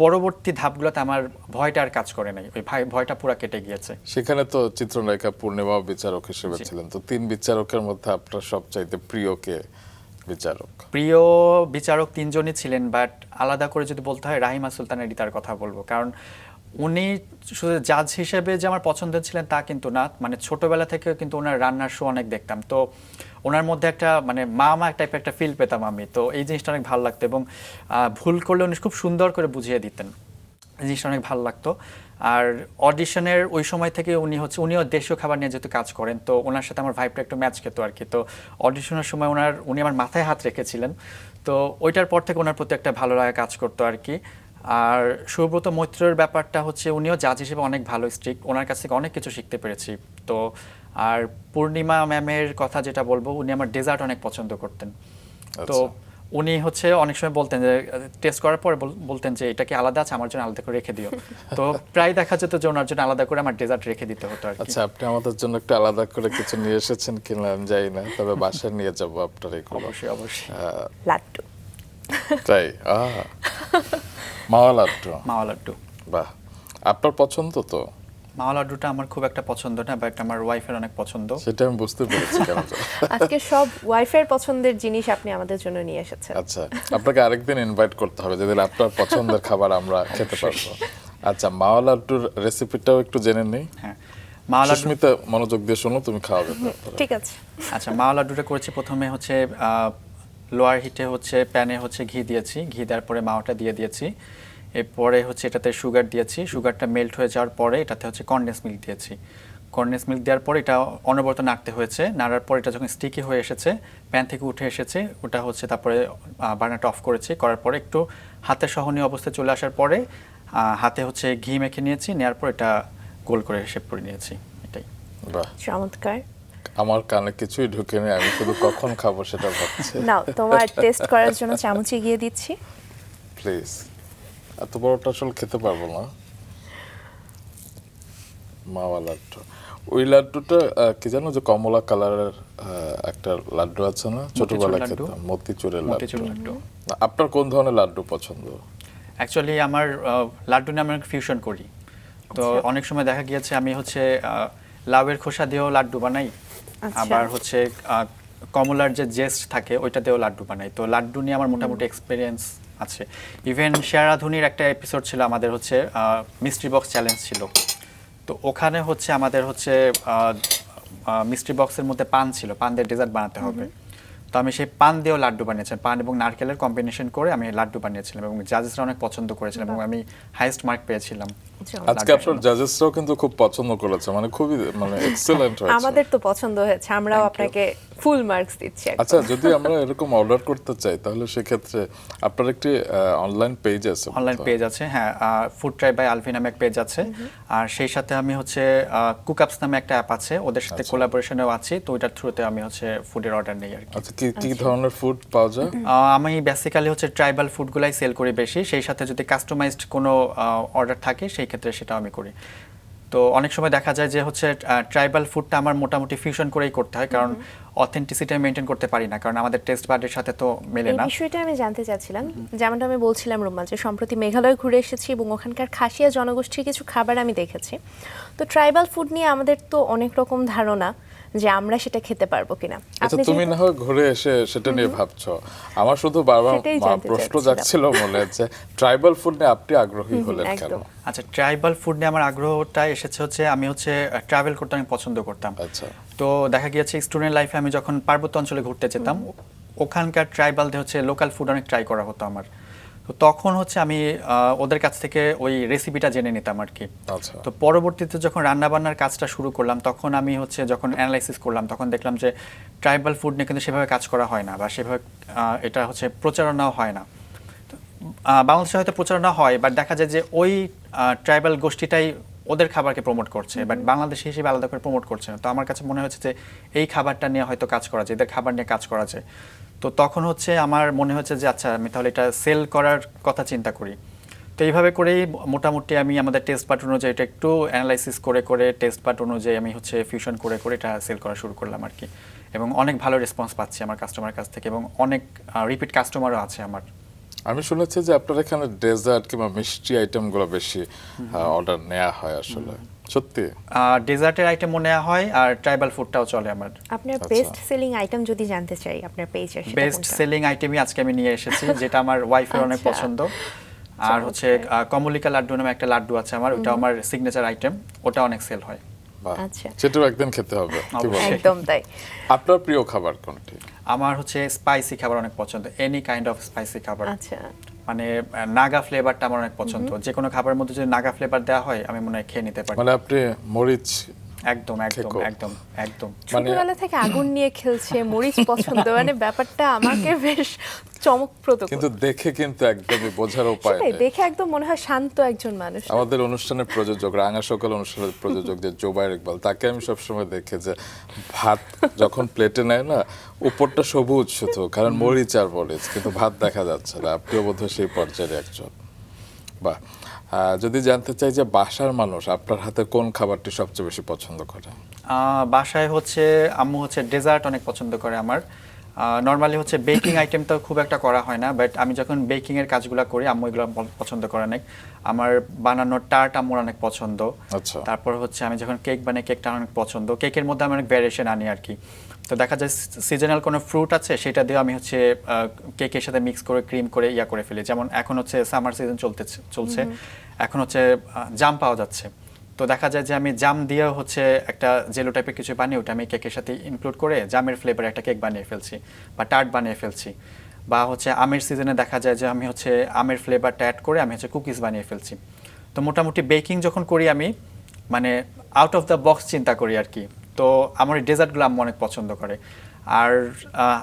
পরবর্তী ধাপগুলোতে আমার ভয়টা আর কাজ করে নাই, ওই ভয়টা পুরো কেটে গিয়েছে। সেখানে তো চিত্রনায়িকা পূর্ণিমা বিচারক হিসেবে ছিলেন, তো 3 বিচারকের মধ্যে আপনার সবচাইতে প্রিয় কে বিচারক? প্রিয় বিচারক 3 জনই ছিলেন, বাট আলাদা করে যদি বলতে হয় রাহিমা সুলতানা রিতার কথা বলবো। কারণ উনি শুধু জাজ হিসেবে যে আমার পছন্দের ছিলেন তা কিন্তু না, মানে ছোটবেলা থেকে কিন্তু ওনার রান্নার শো অনেক দেখতাম। তো ওনার মধ্যে একটা মানে মা টাইপের একটা ফিল পেতাম আমি। তো এই জিনিসটা অনেক ভালো লাগতো, এবং ভুল করলে উনি খুব সুন্দর করে বুঝিয়ে দিতেন, এই জিনিসটা অনেক ভালো লাগতো। আর অডিশনের ওই সময় থেকে উনিও দেশীয় খাবার নিয়ে যেহেতু কাজ করেন, তো ওনার সাথে আমার ভাইবটা একটু ম্যাচ খেতো আর কি। তো অডিশনের সময় উনি আমার মাথায় হাত রেখেছিলেন, তো ওইটার পর থেকে ওনার প্রতি একটা ভালো লাগা কাজ করতো আর কি। আর সুব্রত মৈত্রের ব্যাপারটা হচ্ছে উনিও জাজ হিসেবে অনেক ভালো স্ট্রিক্ট, ওনার কাছ থেকে অনেক কিছু শিখতে পেরেছি। তো আর পূর্ণিমা ম্যামের কথা যেটা বলবো, উনি আমার ডেজার্ট অনেক পছন্দ করতেন। তো উনি হচ্ছে অনেক সময় বলতেন যে টেস্ট করার পরে বলতেন যে এটা কি আলাদা আছে, আমার জন্য আলাদা করে রেখে দিও। তো প্রায় দেখা যেত যে ওনার জন্য আলাদা করে আমার ডেজার্ট রেখে দিতে হতো আর কি। আচ্ছা, আপনি আমাদের জন্য একটু আলাদা করে কিছু নিয়ে এসেছেন কিনা আমি জানি না, তবে বাসায় নিয়ে যাবো আপনার এগুলো। অবশ্যই লাড্ডু। তাই? মাওয়া লাড্ডু। বাহ, আপনার পছন্দ তো? মাওয়া লাড্ডুটা আমার খুব একটা পছন্দ না, বাট আমার ওয়াইফের অনেক পছন্দ। সেটা আমি বুঝতে পেরেছি কেন। আজকে সব ওয়াইফের পছন্দের জিনিস আপনি আমাদের জন্য নিয়ে এসেছেন। আচ্ছা, আপনাকে আরেকদিন ইনভাইট করতে হবে যেদিন আপনার পছন্দের খাবার আমরা খেতে পারবো। আচ্ছা, মাওয়া লাড্ডুর রেসিপিটাও একটু জেনে নেই। হ্যাঁ, মাওয়া লাড্ডু সুস্মিতা মনোযোগ দিয়ে শোনো, তুমি খাওয়াবে। ঠিক আছে। আচ্ছা, মাওয়া লাড্ডুটা করেছি প্রথমে হচ্ছে লোয়ার হিটে হচ্ছে প্যানে হচ্ছে ঘি দিয়েছি, ঘি দেওয়ার পরে মাওয়াটা দিয়ে দিয়েছি, এরপরে হচ্ছে এটাতে সুগার দিয়েছি, সুগারটা মেল্ট হয়ে যাওয়ার পরে এটাতে হচ্ছে কনডেন্স মিল্ক দিয়েছি। কনডেন্স মিল্ক দেওয়ার পরে এটা অনবরত নাড়তে হয়েছে, নাড়ার পর এটা যখন স্টিকি হয়ে এসেছে, প্যান থেকে উঠে এসেছে, ওটা হচ্ছে তারপরে বার্নারটা অফ করেছি, করার পরে একটু হাতে সহনীয় অবস্থায় চলে আসার পরে হাতে হচ্ছে ঘি মেখে নিয়েছি, নেওয়ার পর এটা গোল করে শেপ করে নিয়েছি। এটাই। বাহ, চমৎকার। আমার কানে কিছুই ঢুকেনি, আমি শুধু কখন খাবো সেটা ভাবছি। নাও, তোমার টেস্ট করার জন্য চামচ এগিয়ে দিচ্ছি। প্লিজ। এত বড়টা আসলে খেতে পারবো না। মাওয়া লাড্ডু, ওই লাড্ডুটা কি জানো, যে কমলা কালারের একটা লাড্ডু আছে না, ছোটবেলায় খেতাম, মতিচুরের লাড্ডু। আপনার কোন ধরনের লাড্ডু পছন্দ? অ্যাকচুয়ালি আমার লাড্ডু নিয়ে আমি ফিউশন করি। তো অনেক সময় দেখা গিয়েছে আমি হচ্ছে লাউয়ের খোসা দিয়েও লাড্ডু বানাই, আবার হচ্ছে কমলার যে জেস্ট থাকে ওইটা দিয়েও লাড্ডু বানাই। তো লাড্ডু নিয়ে আমার মোটামুটি এক্সপিরিয়েন্স আছে। ইভেন শেয়ারাধুনির একটা এপিসোড ছিল আমাদের হচ্ছে মিস্ট্রি বক্স চ্যালেঞ্জ ছিল। তো ওখানে হচ্ছে আমাদের হচ্ছে মিস্ট্রি বক্সের মধ্যে পান ছিল, পান দিয়ে ডেজার্ট বানাতে হবে। তো আমি সেই পান দিয়েও লাড্ডু বানিয়েছিলাম, পান এবং নারকেলের কম্বিনেশন করে আমি লাড্ডু বানিয়েছিলাম, এবং জাজেসরা অনেক পছন্দ করেছিলাম এবং আমি হাইয়েস্ট মার্ক পেয়েছিলাম। আজকে আপনার জাজেসরাও কিন্তু খুব পছন্দ করেছে, মানে খুবই এক্সেলেন্ট হয়েছে। আমাদের তো পছন্দ হয়েছে, আমরাও আপনাকে ফুল মার্কস দিচ্ছি একদম। আচ্ছা, যদি আমরা এরকম অর্ডার করতে চাই তাহলে সেক্ষেত্রে আপনার একটি অনলাইন পেজ আছে? অনলাইন পেজ আছে, হ্যাঁ, ফুড ট্রাই বাই আলভি নামে এক পেজ আছে। আর সেই সাথে আমি হচ্ছে কুকআপস নামে একটা অ্যাপ আছে, ওদের সাথে কোলাবোরেশনেও আছি, তো ওইটার থ্রুতে আমি হচ্ছে ফুডের অর্ডার নেই আর কি। আচ্ছা, কি ধরনের ফুড পাওয়া যায়? আমি বেসিক্যালি হচ্ছে ট্রাইবাল ফুডগুলাই সেল করি বেশি, সেই সাথে যদি কাস্টমাইজড কোনো অর্ডার থাকে সেই ক্ষেত্রে সেটা আমি করি। তো অনেক সময় দেখা যায় যে হচ্ছে ট্রাইবাল ফুডটা আমার মোটামুটি ফিউশন করেই করতে হয়, কারণ অথেন্টিসিটি মেনটেন করতে পারি না, কারণ আমাদের টেস্ট বাডের সাথে তো মেলে এই না। বিষয়টা আমি জানতে চাচ্ছিলাম, যেমনটা আমি বলছিলাম রুমা, যে সম্প্রতি মেঘালয় ঘুরে এসেছি এবং ওখানকার খাসিয়া জনগোষ্ঠীর কিছু খাবার আমি দেখেছি। তো ট্রাইবাল ফুড নিয়ে আমাদের তো অনেক রকম ধারণা যে আমরা সেটা খেতে পারবো কিনা। আচ্ছা, তুমি না হয় ঘুরে এসে সেটা নিয়ে ভাবছো, আমার শুধু বারবার সেটাই জানতে প্রশ্ন চাচ্ছিলাম। জাগছিল মনে, যে ট্রাইবাল ফুড নিয়ে আপনি আগ্রহী হলেন কেন? একদম। আচ্ছা, ট্রাইবাল ফুড নিয়ে আমার আগ্রহটা এসেছে হচ্ছে আমি হচ্ছে ট্রাভেল করতে আমি পছন্দ করতাম। আচ্ছা, তো দেখা গিয়েছে স্টুডেন্ট লাইফে আমি যখন পার্বত্য অঞ্চলে ঘুরতে যেতাম, ওখানকার ট্রাইবালদের হচ্ছে লোকাল ফুড অনেক ট্রাই করা হতো আমার। তো তখন হচ্ছে আমি ওদের কাছ থেকে ওই রেসিপিটা জেনে নিতাম আর কি। আচ্ছা। তো পরবর্তীতে যখন রান্নাবান্নার কাজটা শুরু করলাম, তখন আমি হচ্ছে যখন অ্যানালাইসিস করলাম, তখন দেখলাম যে ট্রাইবাল ফুড নিয়ে কিন্তু সেভাবে কাজ করা হয় না, বা সেভাবে এটা হচ্ছে প্রচারণাও হয় না। বাংলাদেশে হয়তো প্রচারণা হয়, বাট দেখা যায় যে ওই ট্রাইবাল গোষ্ঠীটাই ওদের খাবারকে প্রমোট করছে, বাট বাংলাদেশ হিসেবে আলাদা করে প্রমোট করছে না। তো আমার কাছে মনে হচ্ছে যে এই খাবারটা নিয়ে হয়তো কাজ করা যায়, এদের খাবার নিয়ে কাজ করা যায়। তো তখন হচ্ছে আমার মনে হচ্ছে যে আচ্ছা, আমি তাহলে এটা সেল করার কথা চিন্তা করি। তো এইভাবে করেই মোটামুটি আমি আমাদের টেস্ট বাট অনুযায়ী এটা একটু অ্যানালাইসিস করে করে টেস্ট বাট অনুযায়ী আমি হচ্ছে ফিউশন করে করে এটা সেল করা শুরু করলাম আর কি। এবং অনেক ভালো রেসপন্স পাচ্ছি আমার কাস্টমারের কাছ থেকে, এবং অনেক রিপিট কাস্টমারও আছে আমার। আমি শুনেছি যে আপনার এখানে ডেজার্ট কিংবা মিষ্টি আইটেমগুলো বেশি অর্ডার নেওয়া হয়, আসলে সত্যি? ডেজার্টের আইটেমও নেওয়া হয়, আর ট্রাইবাল ফুডটাও চলে আমার। আপনার বেস্ট সেলিং আইটেম যদি জানতে চাই আপনার পেজের, সেটা বেস্ট কোনটা? সেলিং আইটেমই আজকে আমি নিয়ে এসেছি, যেটা আমার ওয়াইফের অনেক আচ্ছা। পছন্দ। আর হচ্ছে কমলিকা লাড্ডু নামে একটা লাড্ডু আছে আমার, ওটা আমার সিগনেচার আইটেম, ওটা অনেক সেল হয়। বাহ, আচ্ছা। সেটাও একদিন খেতে হবে, কি বলেন? একদম তাই। আপনার প্রিয় খাবার কোনটি? আমার হচ্ছে স্পাইসি খাবার অনেক পছন্দ, এনি কাইন্ড অফ স্পাইসি খাবার। আচ্ছা, মানে নাগা ফ্লেভারটা আমার অনেক পছন্দ, যে কোনো খাবারের মধ্যে যদি নাগা ফ্লেভার দেওয়া হয় আমি মনে হয় খেয়ে নিতে পারি। মানে আপনি মরিচ? একদম একদম খেকো। একদম একদম। ছোটবেলা থেকে আগুন নিয়ে খেলছে, মরিচ পছন্দ, মানে ব্যাপারটা আমাকে বেশ চমকপ্রদ করে। কিন্তু দেখে কিন্তু একদমই বোঝার উপায় সেটাই, নেই। দেখে একদম মনে হয় শান্ত একজন মানুষ। আমাদের অনুষ্ঠানের প্রযোজক, রাঙা সকাল অনুষ্ঠানের প্রযোজক যে জোবাইর ইকবাল, তাকে আমি সবসময় দেখে যে ভাত যখন প্লেটে নেয় না, উপরটা সবুজ শুধু, কারণ মরিচ আর মরিচ, কিন্তু ভাত দেখা যাচ্ছে না। আপনিও বোধহয় সেই পর্যায়ের একজন। বাহ। যদি জানতে চাই যে বাসার মানুষ আপনার হাতে কোন খাবারটি সবচেয়ে বেশি পছন্দ করে? বাসায় হচ্ছে আম্মু হচ্ছে ডেজার্ট অনেক পছন্দ করে আমার। নর্মালি হচ্ছে বেকিং আইটেম তো খুব একটা করা হয় না, বাট আমি যখন বেকিং এর কাজগুলো করি আম্মু এগুলো পছন্দ করে অনেক। আমার বানানোর টার্ট আম্মুর অনেক পছন্দ। আচ্ছা। তারপর হচ্ছে আমি যখন কেক বানাই, কেকটা অনেক পছন্দ। কেকের মধ্যে আমি অনেক ভ্যারিয়েশন আনি আর কি। তো দেখা যায় সিজনাল কোনো ফ্রুট আছে, সেটা দিয়ে আমি হচ্ছে কেকের সাথে মিক্স করে ক্রিম করে ইয়া করে ফেলি। যেমন এখন হচ্ছে সামার সিজন চলছে, এখন হচ্ছে জাম পাওয়া যাচ্ছে। তো দেখা যায় যে আমি জাম দিয়েও হচ্ছে একটা জেলো টাইপের কিছু বানিয়ে ওটা আমি কেকের সাথে ইনক্লুড করে জামের ফ্লেভারে একটা কেক বানিয়ে ফেলছি, বা টার্ট বানিয়ে ফেলছি। বা হচ্ছে আমের সিজনে দেখা যায় যে আমি হচ্ছে আমের ফ্লেভারটা অ্যাড করে আমি হচ্ছে কুকিজ বানিয়ে ফেলছি। তো মোটামুটি বেকিং যখন করি আমি মানে আউট অফ দ্য বক্স চিন্তা করি আর কি। তো আমার এই ডেজার্টগুলো আম্মু অনেক পছন্দ করে। আর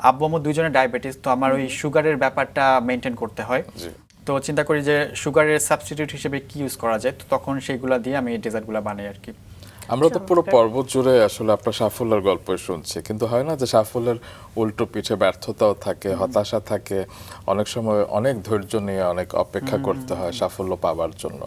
আব্বু আম্মু দুইজনের ডায়াবেটিস, তো আমার ওই সুগারের ব্যাপারটা মেনটেন করতে হয়। তো চিন্তা করি যে সুগারের সাবস্টিটিউট হিসেবে কি ইউজ করা যায়, তো তখন সেইগুলো দিয়ে আমি ডেজার্টগুলো বানাই আর কি। আমরা তো পুরো পর্ব জুড়ে আসলে আপনার সাফল্যের গল্প শুনছি, কিন্তু হয় না যে সাফল্যের উল্টো পিঠে ব্যর্থতাও থাকে, হতাশা থাকে, অনেক সময় অনেক ধৈর্য নিয়ে অনেক অপেক্ষা করতে হয় সাফল্য পাওয়ার জন্য।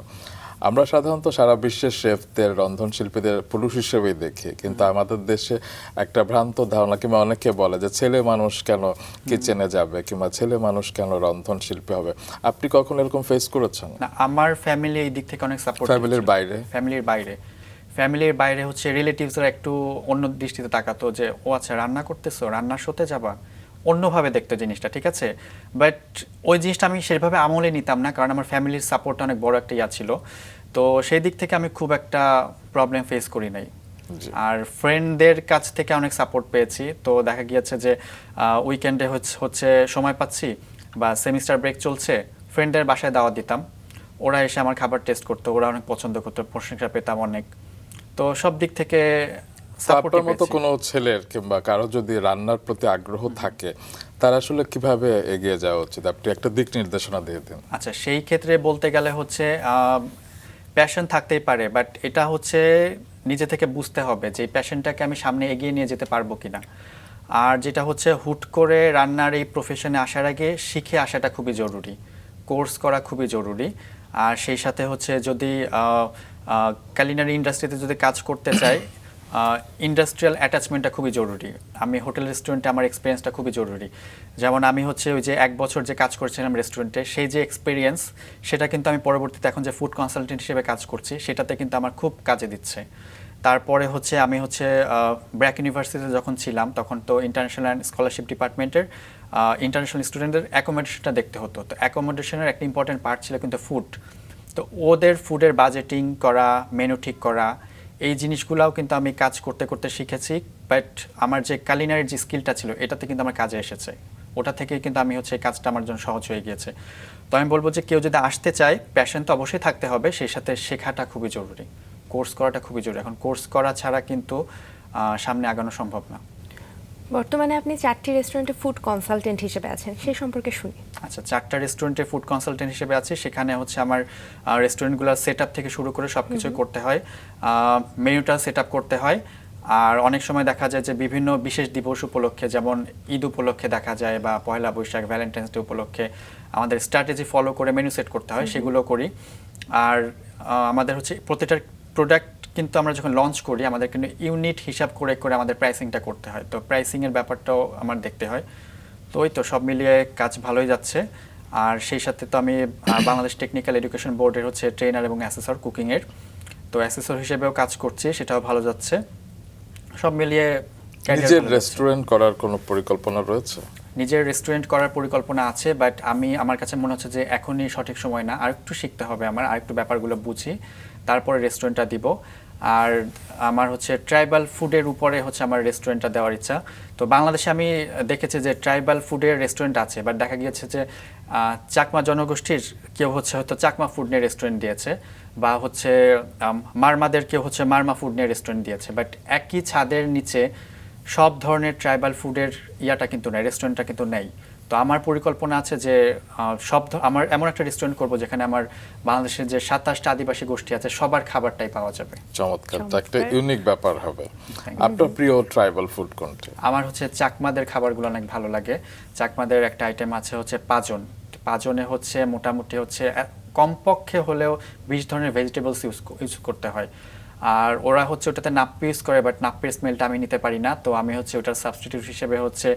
আমরা সাধারণত সারা বিশ্বের শেফদের, রন্ধনশিল্পীদের পুরুষ হিসেবেই দেখি, কিন্তু আমাদের দেশে একটা ভ্রান্ত ধারণা, কিংবা অনেকে বলে যে ছেলে মানুষ কেন কিচেনে যাবে, কিংবা ছেলে মানুষ কেন রন্ধনশিল্পী হবে। আপনি কখনো এরকম ফেস করেছেন? না, আমার ফ্যামিলি এই দিক থেকে অনেক সাপোর্ট। ফ্যামিলির বাইরে? ফ্যামিলির বাইরে হচ্ছে রিলেটিভসরা একটু অন্য দৃষ্টিতে তাকাতো যে ও আচ্ছা রান্না করতেছো, রান্নার শোতে যাবা, অন্যভাবে দেখতো জিনিসটা, ঠিক আছে। বাট ওই জিনিসটা আমি সেভাবে আমলে নিতাম না, কারণ আমার ফ্যামিলির সাপোর্টটা অনেক বড় একটা ইয়া ছিল। তো সেই দিক থেকে আমি খুব একটা প্রবলেম ফেস করি নাই। আর ফ্রেন্ডদের কাছ থেকে অনেক সাপোর্ট পেয়েছি। তো দেখা গিয়েছে যে উইকেন্ডে হচ্ছে সময় পাচ্ছি বা সেমিস্টার ব্রেক চলছে, ফ্রেন্ডদের বাসায় দাওয়াত দিতাম, ওরা এসে আমার খাবার টেস্ট করতো, ওরা অনেক পছন্দ করতো, প্রশংসা পেতাম অনেক। তো সব দিক থেকে আপনার মতো কোনো ছেলের কিংবা কারো যদি রান্নার প্রতি আগ্রহ থাকে তার আসলে কিভাবে এগিয়ে যাওয়া উচিত, আপনি একটা দিক নির্দেশনা দিয়ে দিন। আচ্ছা, সেই ক্ষেত্রে বলতে গেলে হচ্ছে প্যাশন থাকতেই পারে, বাট এটা হচ্ছে নিজে থেকে বুঝতে হবে যে এই প্যাশনটাকে আমি সামনে এগিয়ে নিয়ে যেতে পারবো কিনা। আর যেটা হচ্ছে হুট করে রান্নার এই প্রফেশনে আসার আগে শিখে আসাটা খুবই জরুরি, কোর্স করা খুবই জরুরি। আর সেই সাথে হচ্ছে যদি কুলিনারি ইন্ডাস্ট্রিতে যদি কাজ করতে চাই, ইন্ডাস্ট্রিয়াল অ্যাটাচমেন্টটা খুবই জরুরি। আমি হোটেল রেস্টুরেন্টে আমার এক্সপিরিয়েন্সটা খুবই জরুরি। যেমন আমি হচ্ছে ওই যে 1 বছর যে কাজ করছিলাম রেস্টুরেন্টে, সেই যে এক্সপিরিয়েন্স সেটা কিন্তু আমি পরবর্তীতে এখন যে ফুড কনসালটেন্ট হিসেবে কাজ করছি সেটাতে কিন্তু আমার খুব কাজে দিচ্ছে। তারপরে হচ্ছে আমি হচ্ছে ব্র্যাক ইউনিভার্সিটিতে যখন ছিলাম তখন তো ইন্টারন্যাশনাল অ্যান্ড স্কলারশিপ ডিপার্টমেন্টের ইন্টারন্যাশনাল স্টুডেন্টদের অ্যাকোমোডেশনটা দেখতে হতো। তো অ্যাকোমোডেশনের একটা ইম্পর্টেন্ট পার্ট ছিল কিন্তু ফুড। তো ওদের ফুডের বাজেটিং করা, মেনু ঠিক করা, এই জিনিসগুলোও কিন্তু আমি কাজ করতে করতে শিখেছি। বাট আমার যে কুলিনারির যে স্কিলটা ছিল এটাতে কিন্তু আমার কাজে এসেছে, ওটা থেকে কিন্তু আমি হচ্ছে কাজটা আমার জন্য সহজ হয়ে গিয়েছে। তো আমি বলবো যে কেউ যদি আসতে চায়, প্যাশন তো অবশ্যই থাকতে হবে, সেই সাথে শেখাটা খুবই জরুরি, কোর্স করাটা খুবই জরুরি। এখন কোর্স করা ছাড়া কিন্তু সামনে আগানো সম্ভব না। বর্তমানে আপনি 4টি রেস্টুরেন্টে ফুড কনসালটেন্ট হিসেবে আছেন, সেই সম্পর্কে শুনি। আচ্ছা, 4টা রেস্টুরেন্টে ফুড কনসালটেন্ট হিসেবে আছি। সেখানে হচ্ছে আমার রেস্টুরেন্টগুলোর সেট আপ থেকে শুরু করে সব কিছুই করতে হয়, মেনুটা সেট আপ করতে হয়। আর অনেক সময় দেখা যায় যে বিভিন্ন বিশেষ দিবস উপলক্ষে, যেমন ঈদ উপলক্ষে দেখা যায় বা পয়লা বৈশাখ, ভ্যালেন্টাইন্স ডে উপলক্ষে আমাদের স্ট্র্যাটেজি ফলো করে মেনু সেট করতে হয়, সেগুলো করি। আর আমাদের হচ্ছে প্রতিটা প্রোডাক্ট কিন্তু আমরা যখন লঞ্চ করি আমাদের কিন্তু ইউনিট হিসাব করে করে আমাদের প্রাইসিংটা করতে হয়। তো প্রাইসিংয়ের ব্যাপারটাও আমার দেখতে হয়। তো ওই তো সব মিলিয়ে কাজ ভালোই যাচ্ছে। আর সেই সাথে তো আমি বাংলাদেশ টেকনিক্যাল এডুকেশন বোর্ডের হচ্ছে ট্রেনার এবং অ্যাসেসর কুকিংয়ের, তো অ্যাসেসর হিসেবেও কাজ করছি, সেটাও ভালো যাচ্ছে। সব মিলিয়ে নিজের রেস্টুরেন্ট করার কোনো পরিকল্পনা রয়েছে? নিজের রেস্টুরেন্ট করার পরিকল্পনা আছে, বাট আমার কাছে মনে হচ্ছে যে এখনই সঠিক সময় না, আর একটু শিখতে হবে আমার, আর একটু ব্যাপারগুলো বুঝি তারপরে রেস্টুরেন্টটা দিব। আর আমার হচ্ছে ট্রাইবাল ফুডের উপরে হচ্ছে আমার রেস্টুরেন্টটা দেওয়ার ইচ্ছা। তো বাংলাদেশে আমি দেখেছি যে ট্রাইবাল ফুডের রেস্টুরেন্ট আছে, বাট দেখা গিয়েছে যে চাকমা জনগোষ্ঠীর কেউ হচ্ছে হয়তো চাকমা ফুড নিয়ে রেস্টুরেন্ট দিয়েছে, বা হচ্ছে মারমাদের কেউ হচ্ছে মারমা ফুড নিয়ে রেস্টুরেন্ট দিয়েছে, বাট একই ছাদের নিচে সব ধরনের ট্রাইবাল ফুডের ইয়াটা কিন্তু নেই, রেস্টুরেন্টটা কিন্তু নেই। তো আমার পরিকল্পনা আছে যে আমার এমন একটা রেস্টুরেন্ট করব যেখানে আমার বাংলাদেশের যে 27টা আদিবাসী গোষ্ঠী আছে সবার খাবারটাই পাওয়া যাবে। চমৎকার, তো একটা ইউনিক ব্যাপার হবে। আপনার প্রিয় ট্রাইবাল ফুড কোনটি? আমার হচ্ছে চাকমাদের খাবারগুলো অনেক ভালো লাগে। চাকমাদের একটা আইটেম আছে হচ্ছে পাজন। পাজনে হচ্ছে মোটামুটি হচ্ছে কমপক্ষে হলেও 20 ধরনের ভেজিটেবলস ইউজ করতে হয়। আর ওরা হচ্ছে ওটাতে নাপ্পি ইউজ করে, বাট নাপ্পির স্মেলটা আমি নিতে পারি না। তো আমি হচ্ছে ওটার সাবস্টিটিউট হিসেবে হচ্ছে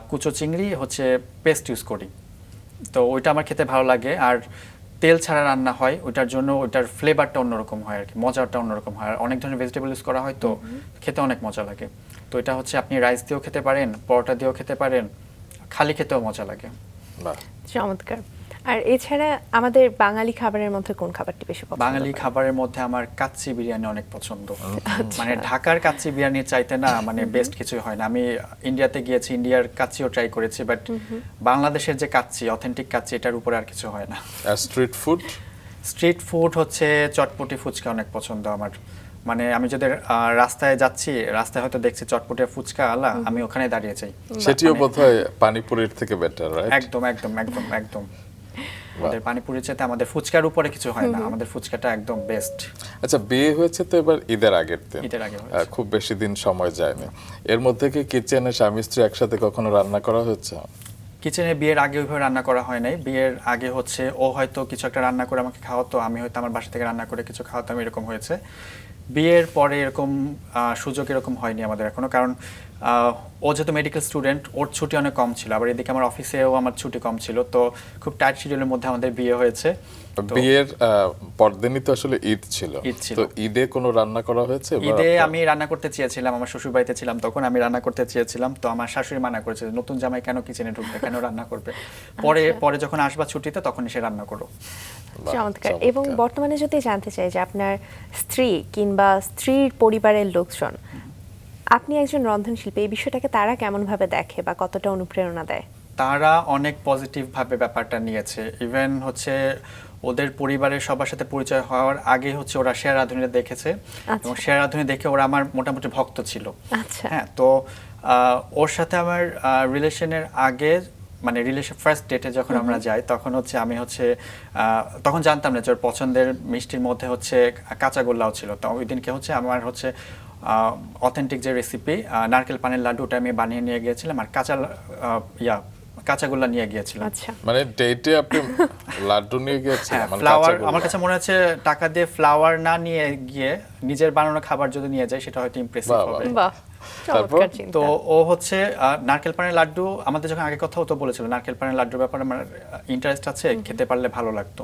কুচো চিংড়ি হচ্ছে পেস্ট ইউজ করি। তো ওইটা আমার খেতে ভালো লাগে। আর তেল ছাড়া রান্না হয়, ওইটার জন্য ওইটার ফ্লেভারটা অন্যরকম হয় আর কি, মজাটা অন্যরকম হয়। আর অনেক ধরনের ভেজিটেবল ইউজ করা হয়, তো খেতে অনেক মজা লাগে। তো এটা হচ্ছে আপনি রাইস দিয়েও খেতে পারেন, পরোটা দিয়েও খেতে পারেন, খালি খেতেও মজা লাগে। চমৎকার। আর এছাড়া আমাদের বাঙালি খাবারের মধ্যে কোন খাবারটি বেশি পছন্দ? বাঙালি খাবারের মধ্যে আমার কাচ্চি বিরিয়ানি অনেক পছন্দ। মানে ঢাকার কাচ্চি বিরিয়ানির চাইতে না মানে বেস্ট কিছুই হয় না। আমি ইন্ডিয়াতে গিয়েছি, ইন্ডিয়ার কাচ্চিও ট্রাই করেছি, বাট বাংলাদেশের যে কাচ্চি, অথেন্টিক কাচ্চি, এটার উপরে আর কিছু হয় না। Street food? স্ট্রিট ফুড হচ্ছে চটপটি ফুচকা অনেক পছন্দ আমার। মানে আমি যদি রাস্তায় যাচ্ছি, রাস্তায় হয়তো দেখছি চটপটি ফুচকা আলা, আমি ওখানে দাঁড়িয়ে যাই। সেটিও বোধহয় পানিপুরির থেকে বেটার, রাইট? একদম একদম একদম একদম। আমাদের পানিপুরির চাইতে আমাদের ফুচকার উপরে কিছু হয় না, আমাদের ফুচকাটা একদম বেস্ট। আচ্ছা, বিয়ে হয়েছে তো এবার ঈদের আগের দিন, ঈদের আগে খুব বেশি দিন সময় যায়নি। এর মধ্যে কি কিচেনে স্বামী স্ত্রী একসাথে কখনো রান্না করা হয়েছে? কিচেনে বিয়ের আগে ওইভাবে রান্না করা হয় নাই। বিয়ের আগে হচ্ছে ও হয়তো কিছু একটা রান্না করে আমাকে খাওয়াতো, আমি হয়তো আমার বাসা থেকে রান্না করে কিছু খাওয়াতাম, এরকম হয়েছে। বিয়ের পরে এরকম সুযোগ এরকম হয়নি আমাদের এখনো, কারণ ও যেহেতু মেডিকেল স্টুডেন্ট, ওর ছুটি অনেক কম ছিল, আবার এদিকে আমার অফিসেও আমার ছুটি কম ছিল, তো খুব টাইট শিডিউলের মধ্যে আমাদের বিয়ে হয়েছে। বিয়ের পরদিনই তো আসলে ঈদ ছিল, তো ঈদে কোনো রান্না করা হয়েছে? ঈদে আমি রান্না করতে চেয়েছিলাম, আমার শ্বশুর বাড়িতে ছিলাম তখন, আমি রান্না করতে চেয়েছিলাম, তো আমার শাশুড়ি মানা করেছে নতুন জামাই কেন কিচেনে ঢুকবে, কেন রান্না করবে, পরে যখন আসবা ছুটিতে তখন এসে রান্না করো। চমৎকার। এবং বর্তমানে যদি জানতে চাই যে আপনার স্ত্রী কিংবা স্ত্রীর পরিবারের লোকজন, আপনি একজন রন্ধনশিল্পী, এই বিষয়টাকে তারা কেমন ভাবে দেখে বা কতটা অনুপ্রেরণা দেয়? তারা অনেক পজিটিভ ভাবে ব্যাপারটা নিয়েছে। ইভেন হচ্ছে ওদের পরিবারের সবার সাথে পরিচয় হওয়ার আগে হচ্ছে ওরা শেয়ার রাঁধুনি দেখেছে এবং শেয়ার রাঁধুনি দেখে ওরা আমার মোটামুটি ভক্ত ছিল। আচ্ছা। হ্যাঁ, তো ওর সাথে আমার রিলেশনের আগে মানে রিলেশন ফার্স্ট ডেটে যখন আমরা যাই তখন হচ্ছে আমি হচ্ছে তখন জানতাম না যে ওর পছন্দের মিষ্টির মধ্যে হচ্ছে কাঁচাগোল্লাও ছিল। তো ওই দিনকে হচ্ছে আমার হচ্ছে অথেন্টিক যে রেসিপি নারকেল পানের লাড্ডু ওটা আমি বানিয়ে নিয়ে গিয়েছিলাম আর কাঁচাগোল্লা নিয়ে গিয়েছিলাম। আচ্ছা। মানে ডেটে আপনি লাড্ডু নিয়ে গিয়েছেন? হ্যাঁ, মানে ফ্লাওয়ার কাঁচাগোল্লা। আমার কাছে মনে হচ্ছে টাকা দিয়ে ফ্লাওয়ার না নিয়ে গিয়ে নিজের বানানো খাবার যদি নিয়ে যায় সেটা হয়তো ইমপ্রেসিভ বাহ, হবে। বাহ, চমৎকার চিন্তা। তো ও হচ্ছে নারকেল পানের লাড্ডু আমাদের যখন আগে কথা হতো বলেছিল নারকেল পানের লাড্ডুর ব্যাপারে আমার ইন্টারেস্ট আছে, খেতে পারলে ভালো লাগতো।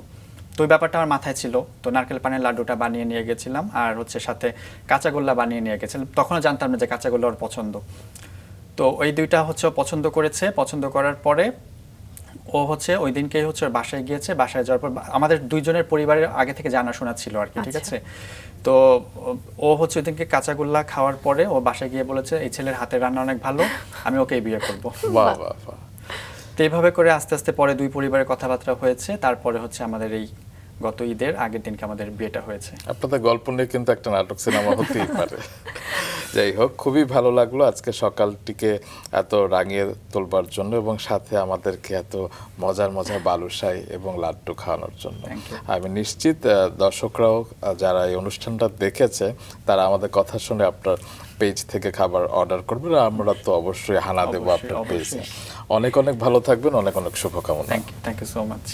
তো ওই ব্যাপারটা আমার মাথায় ছিল, তো নারকেল পানের লাড্ডুটা বানিয়ে নিয়ে গেছিলাম আর হচ্ছে সাথে কাঁচাগোল্লা বানিয়ে নিয়ে গেছিলাম। তখনও জানতাম না যে কাঁচাগোল্লা ওর পছন্দ। তো ওই দুইটা হচ্ছে ও পছন্দ করেছে। পছন্দ করার পরে ও হচ্ছে ওই দিনকেই হচ্ছে ওর বাসায় গিয়েছে। বাসায় যাওয়ার পর আমাদের দুইজনের পরিবারের আগে থেকে জানাশোনা ছিল আর কি, ঠিক আছে। তো ও হচ্ছে ওই দিনকে কাঁচাগোল্লা খাওয়ার পরে ও বাসায় গিয়ে বলেছে এই ছেলের হাতের রান্না অনেক ভালো, আমি ওকেই বিয়ে করব। বাহ বাহ বাহ। তো এইভাবে করে আস্তে আস্তে পরে দুই পরিবারের কথাবার্তা হয়েছে। তারপরে হচ্ছে আমাদের এই গত ঈদের আগের দিনকে আমাদের বিয়েটা হয়েছে। আপনাদের গল্প নিয়ে কিন্তু একটা নাটক সিনেমা হতেই পারে। যাই হোক, খুবই ভালো লাগলো আজকে সকালটিকে এত রাঙিয়ে তোলবার জন্য এবং সাথে আমাদেরকে এত মজার মজার বালুশাই এবং লাড্ডু খাওয়ানোর জন্য। আমি নিশ্চিত দর্শকরাও যারা এই অনুষ্ঠানটা দেখেছে তারা আমাদের কথা শুনে আপনার পেজ থেকে খাবার অর্ডার করবেন। আমরা তো অবশ্যই হানা দেবো আপনার পেজে। অনেক অনেক ভালো থাকবেন, অনেক অনেক শুভকামনা। Thank you so much.